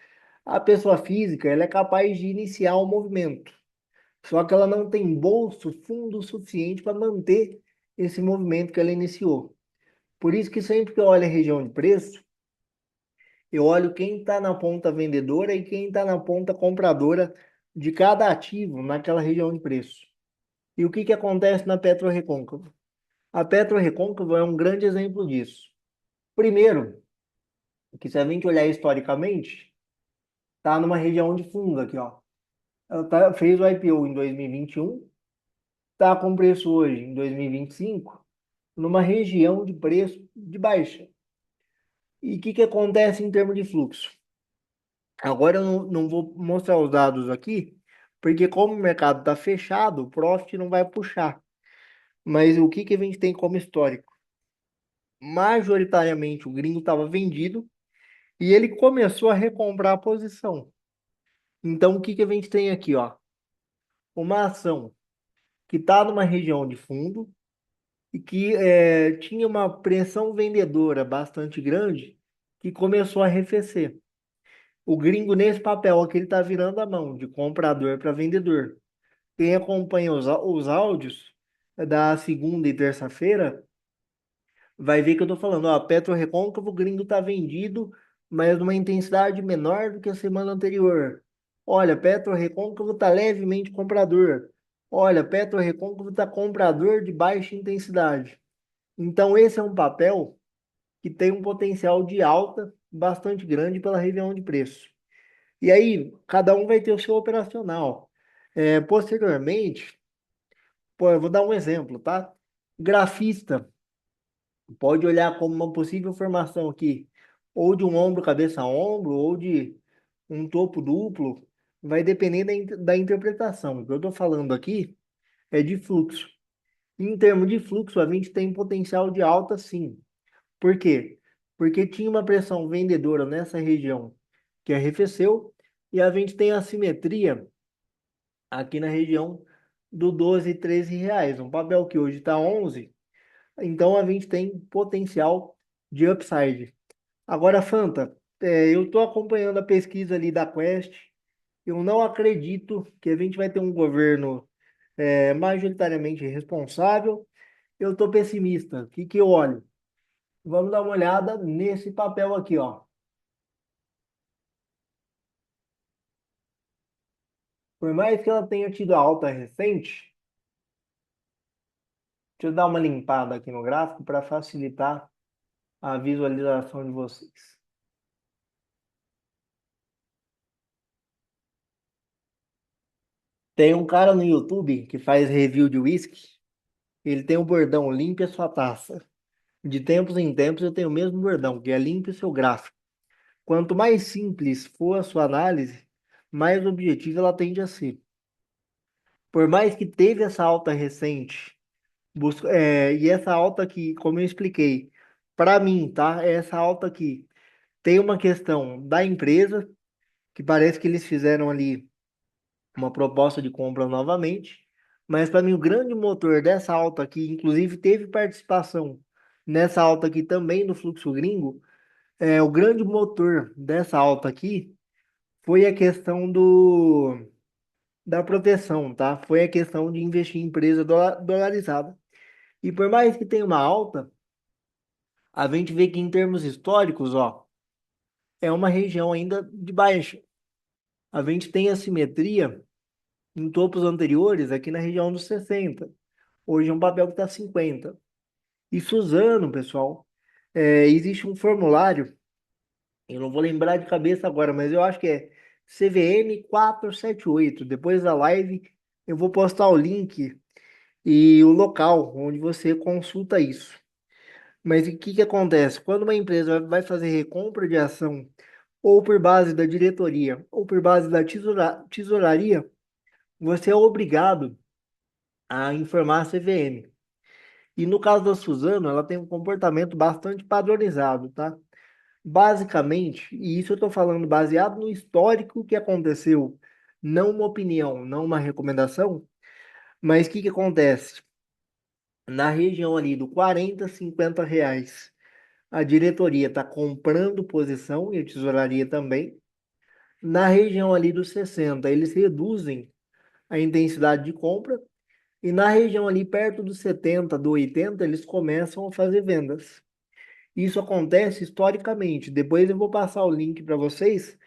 A pessoa física, ela é capaz de iniciar o movimento, só que ela não tem bolso, fundo suficiente para manter esse movimento que ela iniciou. Por isso que sempre que eu olho a região de preço, eu olho quem está na ponta vendedora e quem está na ponta compradora de cada ativo naquela região de preço. E o que que acontece na PetroRecôncavo? A PetroRecôncavo é um grande exemplo disso. Primeiro, que se a gente olhar historicamente, está numa região de fundo aqui, ó. Ela fez o IPO em 2021, está com preço hoje em 2025, numa região de preço de baixa. E o que que acontece em termos de fluxo? Agora eu não vou mostrar os dados aqui, porque como o mercado está fechado, o profit não vai puxar. Mas o que que a gente tem como histórico? Majoritariamente o gringo estava vendido e ele começou a recomprar a posição. Então o que que a gente tem aqui, ó? Uma ação que está numa região de fundo e que tinha uma pressão vendedora bastante grande que começou a arrefecer. O gringo, nesse papel aqui, ele está virando a mão de comprador para vendedor. Quem acompanha os áudios da segunda e terça-feira vai ver que eu estou falando, ó, Petro Recôncavo, o gringo está vendido, mas numa intensidade menor do que a semana anterior. Olha, Petro Recôncavo está levemente comprador. Olha, Petro Recôncavo está comprador de baixa intensidade. Então, esse é um papel que tem um potencial de alta bastante grande pela região de preço. E aí, cada um vai ter o seu operacional. Posteriormente, pô, eu vou dar um exemplo, tá? Grafista pode olhar como uma possível formação aqui, ou de um ombro, cabeça a ombro, ou de um topo duplo. Vai depender da interpretação. O que eu estou falando aqui é de fluxo. Em termos de fluxo, a gente tem potencial de alta, sim. Por quê? Porque tinha uma pressão vendedora nessa região que arrefeceu e a gente tem assimetria aqui na região do 12 e 13 reais. Um papel que hoje está 11, então a gente tem potencial de upside. Agora, Fanta, eu estou acompanhando a pesquisa ali da Quest. Eu não acredito que a gente vai ter um governo majoritariamente responsável. Eu estou pessimista. O que que eu olho? Vamos dar uma olhada nesse papel aqui, ó. Por mais que ela tenha tido a alta recente, deixa eu dar uma limpada aqui no gráfico para facilitar a visualização de vocês. Tem um cara no YouTube que faz review de whisky. Ele tem o bordão limpe a sua taça. De tempos em tempos eu tenho o mesmo bordão, que é limpe o seu gráfico. Quanto mais simples for a sua análise, mais objetiva ela tende a ser. Por mais que teve essa alta recente, e essa alta aqui, como eu expliquei, para mim, tá? Essa alta aqui tem uma questão da empresa, que parece que eles fizeram ali uma proposta de compra novamente, mas para mim o grande motor dessa alta aqui, inclusive teve participação nessa alta aqui também no fluxo gringo, o grande motor dessa alta aqui foi a questão da proteção, tá? Foi a questão de investir em empresa dolarizada. E por mais que tenha uma alta, a gente vê que em termos históricos, ó, é uma região ainda de baixa. A gente tem assimetria em topos anteriores aqui na região dos 60. Hoje é um papel que está 50. E Suzano, pessoal, existe um formulário, eu não vou lembrar de cabeça agora, mas eu acho que é CVM 478. Depois da live, eu vou postar o link e o local onde você consulta isso. Mas o que que acontece? Quando uma empresa vai fazer recompra de ação, ou por base da diretoria, ou por base da tesouraria, você é obrigado a informar a CVM. E no caso da Suzano, ela tem um comportamento bastante padronizado, tá? Basicamente, e isso eu estou falando baseado no histórico que aconteceu, não uma opinião, não uma recomendação, mas o que que acontece? Na região ali do 40, 50 reais, a diretoria está comprando posição e a tesouraria também. Na região ali dos 60, eles reduzem a intensidade de compra. E na região ali perto dos 70, do 80, eles começam a fazer vendas. Isso acontece historicamente. Depois eu vou passar o link para vocês.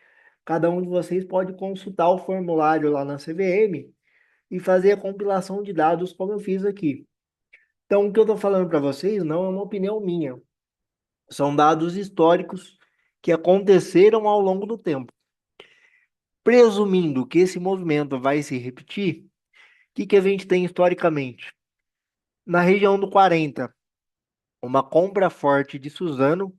Cada um de vocês pode consultar o formulário lá na CVM e fazer a compilação de dados como eu fiz aqui. Então, o que eu estou falando para vocês não é uma opinião minha. São dados históricos que aconteceram ao longo do tempo. Presumindo que esse movimento vai se repetir, o que que a gente tem historicamente? Na região do 40. uma compra forte de Suzano,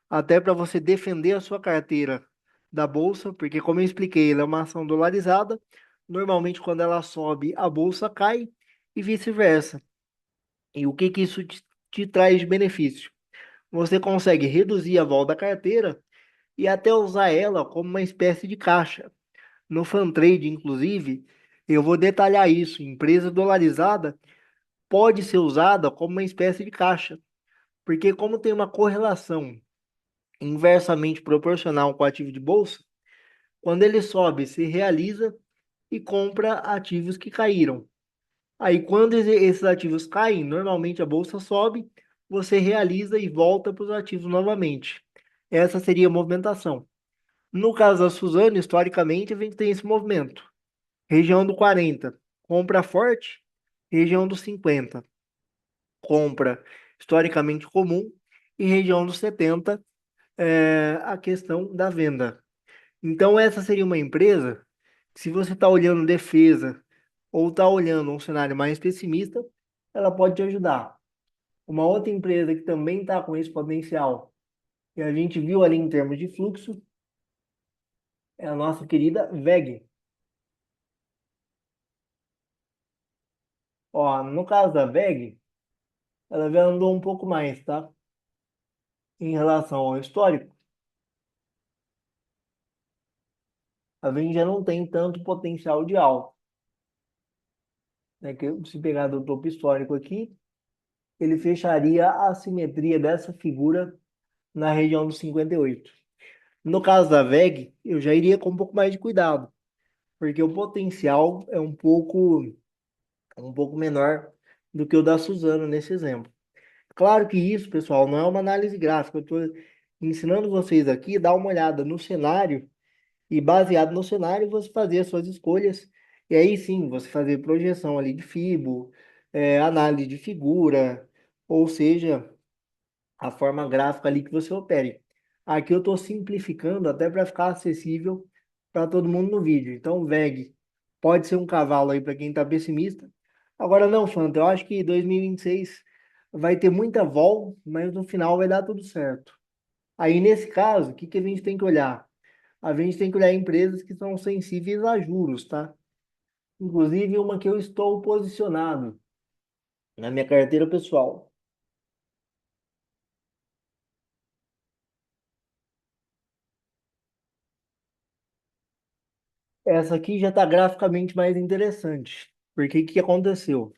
até para você defender a sua carteira da bolsa, porque como eu expliquei, ela é uma ação dolarizada. Normalmente, quando ela sobe, a bolsa cai e vice-versa. E o que que isso te traz de benefício? Você consegue reduzir a vol da carteira e até usar ela como uma espécie de caixa. No fan trade, inclusive, eu vou detalhar isso. Empresa dolarizada pode ser usada como uma espécie de caixa, porque como tem uma correlação inversamente proporcional com o ativo de bolsa, quando ele sobe, se realiza e compra ativos que caíram. Aí, quando esses ativos caem, normalmente a bolsa sobe, você realiza e volta para os ativos novamente. Essa seria a movimentação. No caso da Suzano, historicamente, a gente tem esse movimento. Região do 40, compra forte. Região do 50, compra historicamente comum. E região dos 70, a questão da venda. Então, essa seria uma empresa, se você está olhando defesa ou está olhando um cenário mais pessimista, ela pode te ajudar. Uma outra empresa que também está com esse potencial, e a gente viu ali em termos de fluxo, é a nossa querida WEG. Ó, no caso da WEG, ela já andou um pouco mais, tá? Em relação ao histórico, a gente já não tem tanto potencial de alta, né? Que se pegar do topo histórico aqui, ele fecharia a simetria dessa figura na região dos 58. No caso da WEG, eu já iria com um pouco mais de cuidado, porque o potencial é um pouco menor do que o da Suzano nesse exemplo. Claro que isso, pessoal, não é uma análise gráfica. Eu estou ensinando vocês aqui, dar uma olhada no cenário e baseado no cenário você fazer as suas escolhas. E aí sim, você fazer projeção ali de FIBO, análise de figura, ou seja, a forma gráfica ali que você opere. Aqui eu estou simplificando até para ficar acessível para todo mundo no vídeo. Então, VEG pode ser um cavalo aí para quem está pessimista. Agora não, Fanta, eu acho que 2026 vai ter muita vol, mas no final vai dar tudo certo. Aí, nesse caso, o que que a gente tem que olhar? A gente tem que olhar empresas que são sensíveis a juros, tá? Inclusive uma que eu estou posicionado na minha carteira pessoal. Essa aqui já está graficamente mais interessante. Porque o que aconteceu?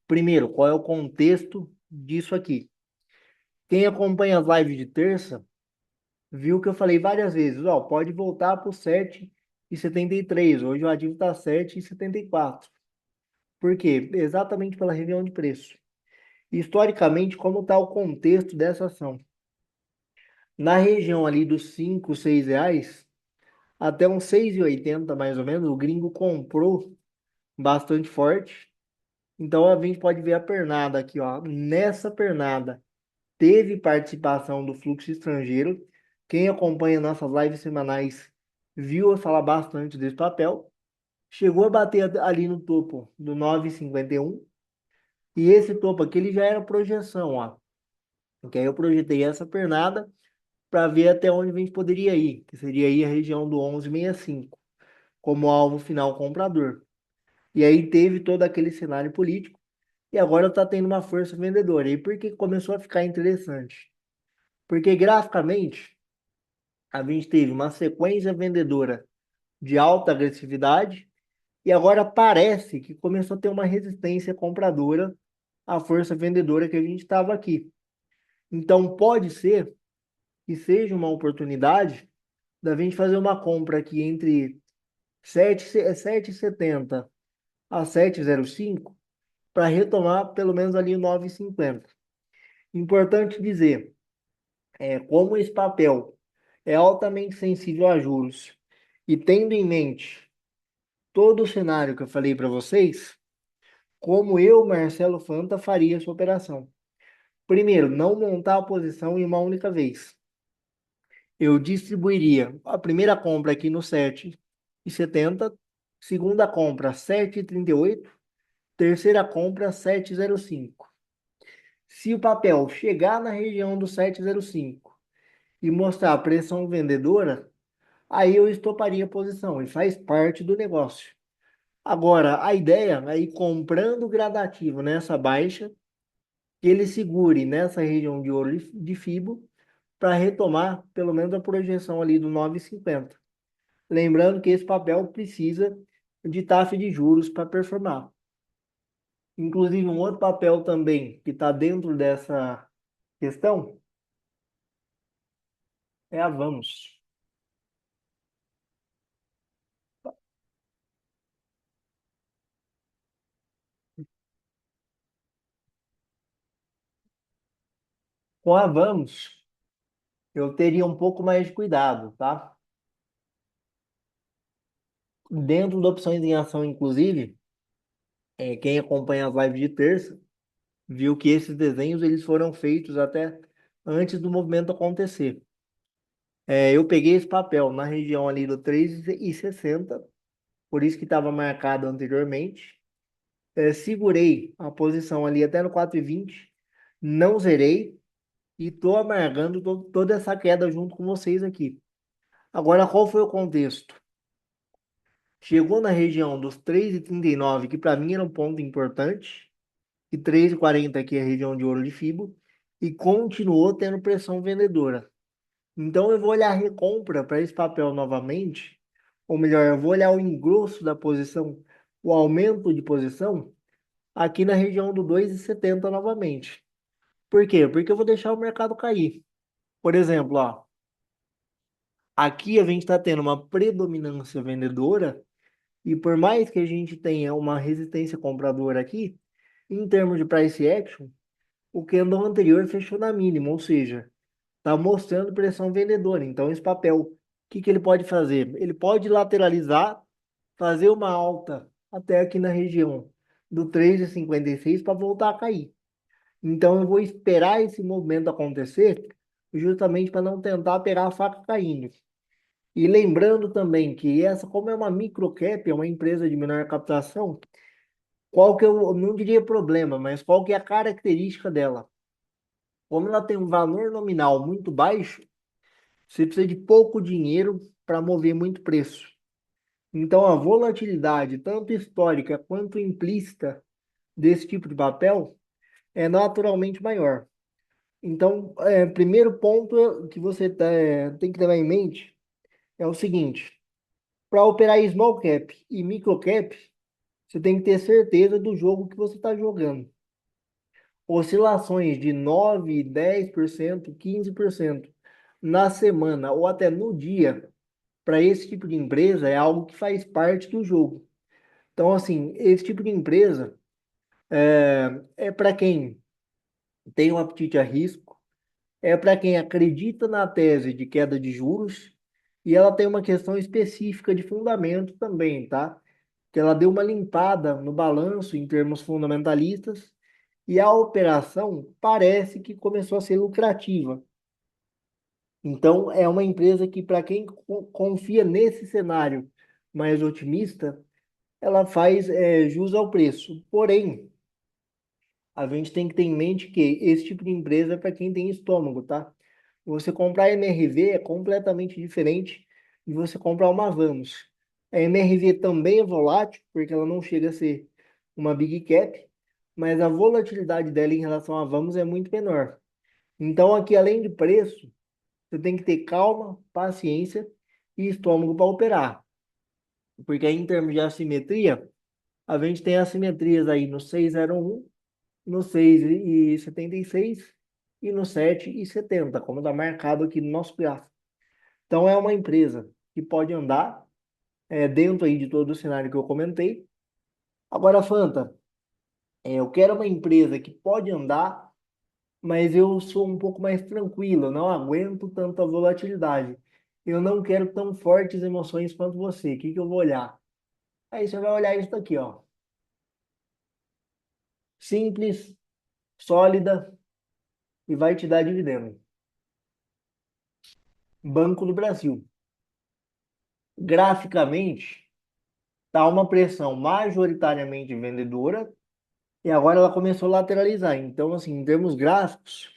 Primeiro, qual é o contexto disso aqui? Quem acompanha as lives de terça viu que eu falei várias vezes, ó, pode voltar para o 7,73. Hoje o ativo está 7,74. Por quê? Exatamente pela região de preço. Historicamente, como está o contexto dessa ação? Na região ali dos 5, 6 reais, até uns 6,80 mais ou menos, o gringo comprou bastante forte. Então a gente pode ver a pernada aqui, ó. Nessa pernada teve participação do fluxo estrangeiro. Quem acompanha nossas lives semanais viu eu falar bastante desse papel. Chegou a bater ali no topo do 9,51. E esse topo aqui ele já era projeção, ó. Que aí eu projetei essa pernada para ver até onde a gente poderia ir, que seria aí a região do 11,65, como alvo final comprador. E aí teve todo aquele cenário político. E agora está tendo uma força vendedora. E por que começou a ficar interessante? Porque graficamente a gente teve uma sequência vendedora de alta agressividade e agora parece que começou a ter uma resistência compradora à força vendedora que a gente estava aqui. Então pode ser que seja uma oportunidade da gente fazer uma compra aqui entre 7,70 a 7,05 para retomar pelo menos ali o 9,50. Importante dizer, como esse papel é altamente sensível a juros e tendo em mente todo o cenário que eu falei para vocês, como eu, Marcelo Fanta, faria essa operação? Primeiro, não montar a posição em uma única vez. Eu distribuiria a primeira compra aqui no 7,70, segunda compra 7,38, terceira compra 7,05. Se o papel chegar na região do 705 e mostrar a pressão vendedora, aí eu estoparia a posição e faz parte do negócio. Agora, a ideia é ir comprando gradativo nessa baixa, que ele segure nessa região de ouro de Fibo para retomar pelo menos a projeção ali do 9,50. Lembrando que esse papel precisa de taxa de juros para performar. Inclusive, um outro papel também que está dentro dessa questão é a Vamos. Com a Vamos, eu teria um pouco mais de cuidado, tá? Dentro da opções em ação, inclusive, quem acompanha as lives de terça viu que esses desenhos eles foram feitos até antes do movimento acontecer. Eu peguei esse papel na região ali do 3,60, por isso que estava marcado anteriormente. Segurei a posição ali até no 4,20, não zerei e estou amargando toda essa queda junto com vocês aqui. Agora, qual foi o contexto? Chegou na região dos 3,39, que para mim era um ponto importante, e 3,40 aqui é a região de ouro de Fibo, e continuou tendo pressão vendedora. Então eu vou olhar a recompra para esse papel novamente, ou melhor, eu vou olhar o engrosso da posição, o aumento de posição, aqui na região do 2,70 novamente. Por quê? Porque eu vou deixar o mercado cair. Por exemplo, ó, aqui a gente está tendo uma predominância vendedora, e por mais que a gente tenha uma resistência compradora aqui, em termos de price action, o candle anterior fechou na mínima, ou seja, está mostrando pressão vendedora. Então, esse papel, o que que ele pode fazer? Ele pode lateralizar, fazer uma alta até aqui na região do 3,56 para voltar a cair. Então, eu vou esperar esse movimento acontecer, justamente para não tentar pegar a faca caindo. E lembrando também que essa, como é uma microcap, é uma empresa de menor captação, qual que eu não diria problema, mas qual que é a característica dela? Como ela tem um valor nominal muito baixo, você precisa de pouco dinheiro para mover muito preço. Então, a volatilidade, tanto histórica quanto implícita, desse tipo de papel é naturalmente maior. Então, primeiro ponto que você tem que levar em mente é o seguinte: para operar small cap e micro cap, você tem que ter certeza do jogo que você está jogando. Oscilações de 9, 10%, 15% na semana ou até no dia, para esse tipo de empresa, é algo que faz parte do jogo. Então, assim, esse tipo de empresa é para quem tem um apetite a risco, é para quem acredita na tese de queda de juros, e ela tem uma questão específica de fundamento também, tá? Que ela deu uma limpada no balanço em termos fundamentalistas, e a operação parece que começou a ser lucrativa. Então, é uma empresa que, para quem confia nesse cenário mais otimista, ela faz jus ao preço. Porém, a gente tem que ter em mente que esse tipo de empresa é para quem tem estômago, tá? Você comprar MRV é completamente diferente de você comprar uma Vamos. A MRV também é volátil, porque ela não chega a ser uma Big Cap, mas a volatilidade dela em relação à Vamos é muito menor. Então, aqui, além de preço, você tem que ter calma, paciência e estômago para operar. Porque aí, em termos de assimetria, a gente tem assimetrias aí no 601, no 6,76 e no 7,70, como está marcado aqui no nosso gráfico. Então, é uma empresa que pode andar dentro aí de todo o cenário que eu comentei. Agora, Fanta, eu quero uma empresa que pode andar, mas eu sou um pouco mais tranquilo, eu não aguento tanta volatilidade. Eu não quero tão fortes emoções quanto você. O que que eu vou olhar? Aí você vai olhar isso daqui, ó. Simples, sólida e vai te dar dividendo. Banco do Brasil. Graficamente, tá uma pressão majoritariamente vendedora, e agora ela começou a lateralizar. Então, assim, em termos gráficos,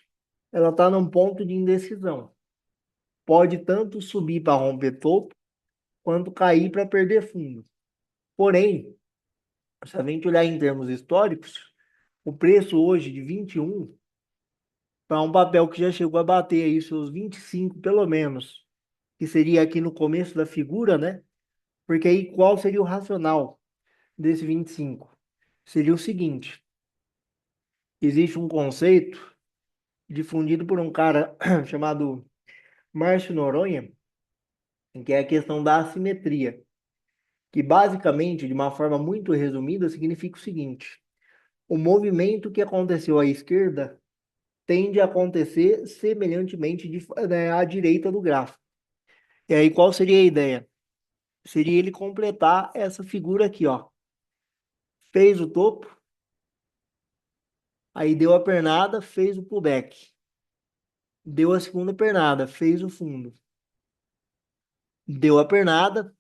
ela está num ponto de indecisão. Pode tanto subir para romper topo, quanto cair para perder fundo. Porém, se a gente olhar em termos históricos, o preço hoje de 21 para um papel que já chegou a bater aí seus 25 pelo menos, que seria aqui no começo da figura, né? Porque aí qual seria o racional desse 25? Seria o seguinte: existe um conceito difundido por um cara chamado Márcio Noronha, que é a questão da assimetria, que basicamente, de uma forma muito resumida, significa o seguinte: o movimento que aconteceu à esquerda tende a acontecer semelhantemente à direita do gráfico. E aí, qual seria a ideia? Seria ele completar essa figura aqui, ó. Fez o topo, aí deu a pernada, fez o pullback. Deu a segunda pernada, fez o fundo. Deu a pernada,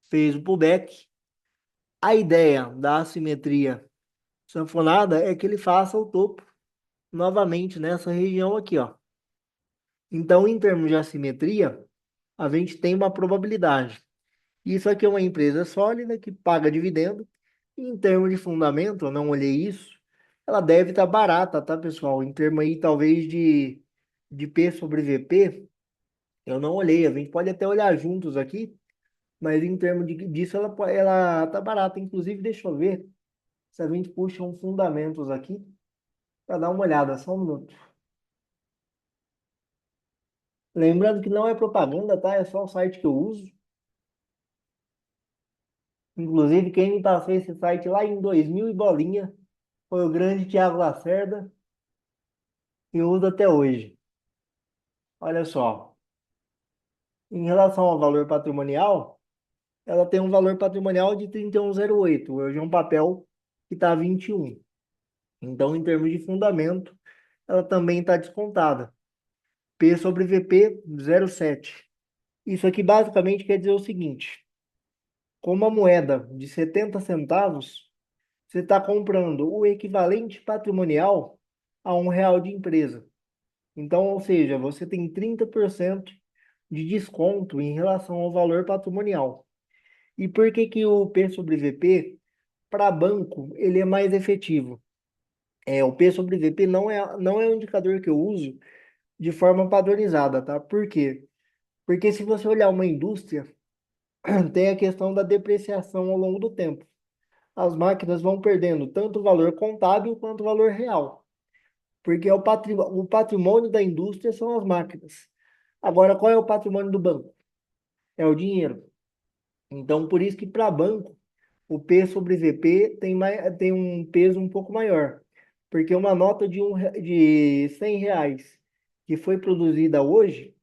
fez o pullback. A ideia da assimetria sanfonada é que ele faça o topo novamente nessa região aqui, ó. Então, em termos de assimetria, a gente tem uma probabilidade. Isso aqui é uma empresa sólida que paga dividendo. E em termos de fundamento, eu não olhei isso, ela deve estar barata, tá, pessoal? Em termos aí, talvez, de P sobre VP, eu não olhei. A gente pode até olhar juntos aqui, mas em termos disso, ela tá barata. Inclusive, deixa eu ver se a gente puxa um fundamentos aqui para dar uma olhada, só um minuto. Lembrando que não é propaganda, tá? É só o site que eu uso. Inclusive, quem me passou esse site lá em 2000 e bolinha foi o grande Thiago Lacerda e eu uso até hoje. Olha só, em relação ao valor patrimonial, ela tem um valor patrimonial de 31,08. Hoje é um papel que está 21. Então, em termos de fundamento, ela também está descontada. P sobre VP 0,7. Isso aqui basicamente quer dizer o seguinte: com uma moeda de 70 centavos, você está comprando o equivalente patrimonial a R$ 1 de empresa. Então, ou seja, você tem 30% de desconto em relação ao valor patrimonial. E por que que o P sobre VP, para banco, ele é mais efetivo? O P sobre VP não é um indicador que eu uso de forma padronizada, tá? Por quê? Porque se você olhar uma indústria, tem a questão da depreciação ao longo do tempo. As máquinas vão perdendo tanto o valor contábil quanto o valor real, porque o patrimônio da indústria são as máquinas. Agora, qual é o patrimônio do banco? É o dinheiro. Então, por isso que para banco, o P sobre VP tem um peso um pouco maior. Porque uma nota de R$ 100 que foi produzida hoje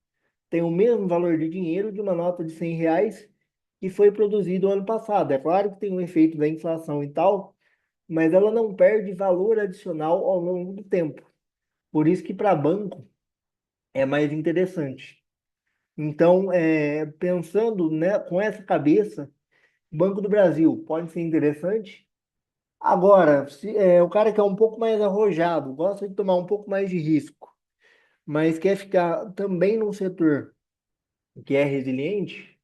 tem o mesmo valor de dinheiro de uma nota de R$ 100 que foi produzida ano passado. É claro que tem um efeito da inflação e tal, mas ela não perde valor adicional ao longo do tempo. Por isso que para banco é mais interessante. Então, pensando, né, com essa cabeça, Banco do Brasil pode ser interessante. Agora, o cara que é um pouco mais arrojado, gosta de tomar um pouco mais de risco, mas quer ficar também num setor que é resiliente,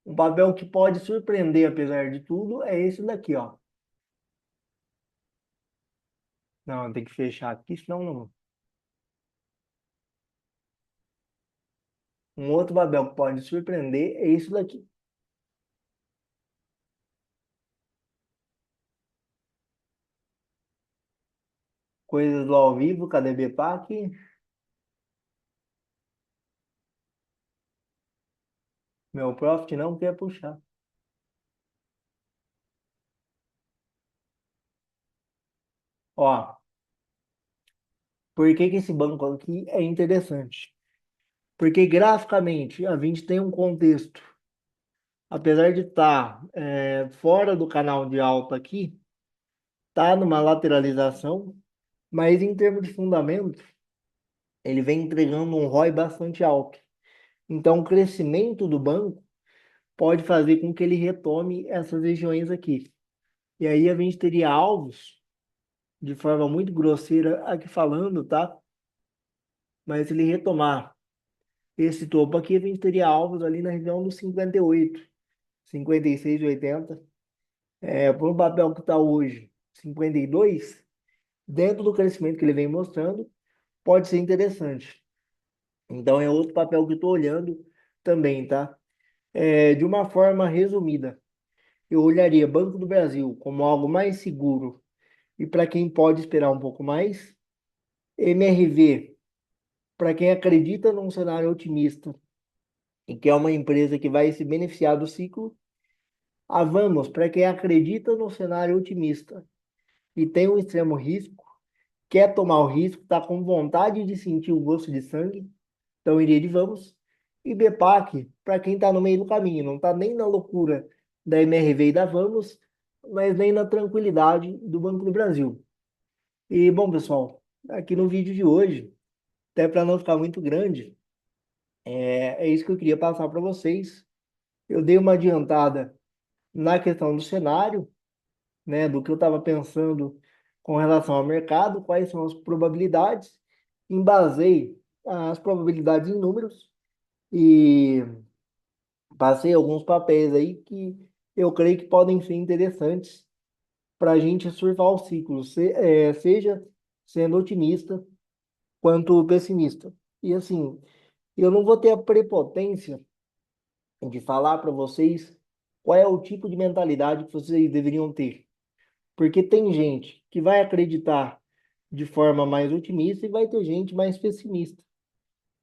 um papel que pode surpreender apesar de tudo é esse daqui, ó. Não, tem que fechar aqui, senão não. Um outro papel que pode surpreender é isso daqui. Coisas do ao vivo, cadê BPAC? Meu profit não quer puxar. Ó, por que que esse banco aqui é interessante? Porque graficamente a gente tem um contexto, apesar de estar fora do canal de alta aqui, está numa lateralização, mas em termos de fundamento, ele vem entregando um ROI bastante alto. Então, o crescimento do banco pode fazer com que ele retome essas regiões aqui. E aí a gente teria alvos de forma muito grosseira aqui falando, tá? Mas se ele retomar esse topo aqui, a gente teria alvos ali na região dos 58, 56,80. Por um papel que está hoje 52, dentro do crescimento que ele vem mostrando, pode ser interessante. Então é outro papel que eu estou olhando também, tá? De uma forma resumida, eu olharia Banco do Brasil como algo mais seguro e para quem pode esperar um pouco mais. MRV, para quem acredita num cenário otimista e que é uma empresa que vai se beneficiar do ciclo. A Vamos, para quem acredita no cenário otimista e tem um extremo risco, quer tomar o risco, está com vontade de sentir o gosto de sangue, então iria de Vamos. E BPAC, para quem está no meio do caminho, não está nem na loucura da MRV e da Vamos, mas nem na tranquilidade do Banco do Brasil. E, bom, pessoal, aqui no vídeo de hoje, até para não ficar muito grande, é isso que eu queria passar para vocês. Eu dei uma adiantada na questão do cenário, né, do que eu estava pensando com relação ao mercado, quais são as probabilidades, embasei as probabilidades em números e passei alguns papéis aí que eu creio que podem ser interessantes para a gente surfar o ciclo, seja sendo otimista quanto pessimista. E assim, eu não vou ter a prepotência de falar para vocês qual é o tipo de mentalidade que vocês deveriam ter. Porque tem gente que vai acreditar de forma mais otimista e vai ter gente mais pessimista.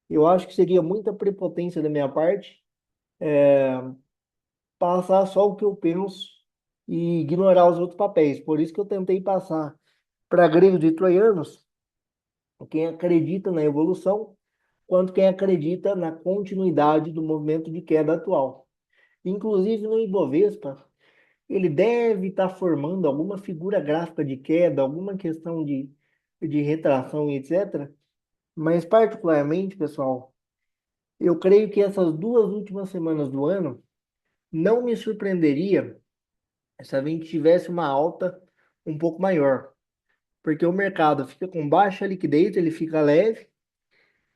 Eu acho que seria muita prepotência da minha parte passar só o que eu penso e ignorar os outros papéis. Por isso que eu tentei passar para gregos e troianos quem acredita na evolução, quanto quem acredita na continuidade do movimento de queda atual. Inclusive no Ibovespa, ele deve estar formando alguma figura gráfica de queda, alguma questão de retração e etc. Mas, particularmente, pessoal, eu creio que essas duas últimas semanas do ano não me surpreenderia se a gente tivesse uma alta um pouco maior, porque o mercado fica com baixa liquidez, ele fica leve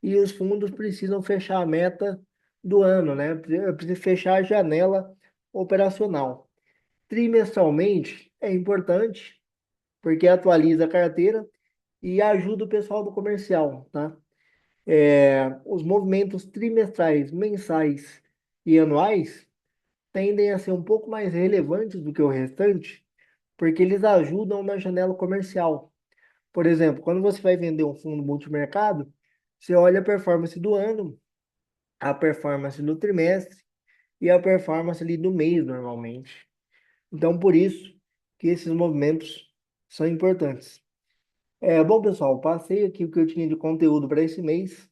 e os fundos precisam fechar a meta do ano, né? Precisa fechar a janela operacional. Trimestralmente é importante, porque atualiza a carteira e ajuda o pessoal do comercial, tá? Os movimentos trimestrais, mensais e anuais tendem a ser um pouco mais relevantes do que o restante, porque eles ajudam na janela comercial. Por exemplo, quando você vai vender um fundo multimercado, você olha a performance do ano, a performance do trimestre e a performance ali do mês, normalmente. Então, por isso que esses movimentos são importantes. Bom, pessoal, passei aqui o que eu tinha de conteúdo para esse mês.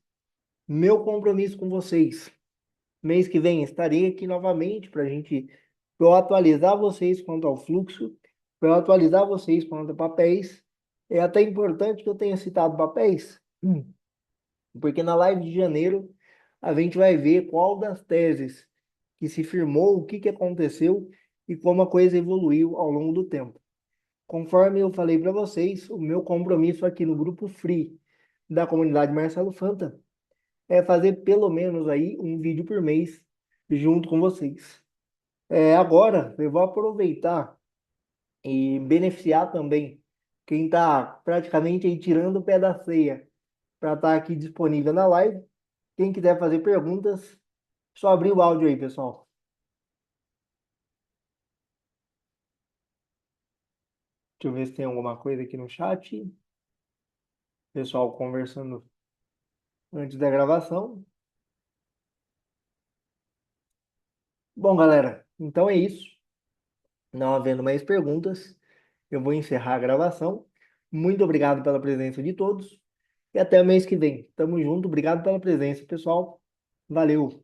Meu compromisso com vocês. Mês que vem estarei aqui novamente para eu atualizar vocês quanto ao fluxo, para eu atualizar vocês quanto a papéis. É até importante que eu tenha citado papéis, porque na live de janeiro a gente vai ver qual das teses que se firmou, o que que aconteceu e como a coisa evoluiu ao longo do tempo. Conforme eu falei para vocês, o meu compromisso aqui no grupo Free da comunidade Marcelo Fanta é fazer pelo menos aí um vídeo por mês junto com vocês. Agora eu vou aproveitar e beneficiar também quem está praticamente aí tirando o pé da ceia para estar aqui disponível na live. Quem quiser fazer perguntas, só abrir o áudio aí, pessoal. Deixa eu ver se tem alguma coisa aqui no chat. Pessoal conversando antes da gravação. Bom, galera, então é isso. Não havendo mais perguntas, eu vou encerrar a gravação. Muito obrigado pela presença de todos e até o mês que vem. Tamo junto, obrigado pela presença, pessoal. Valeu!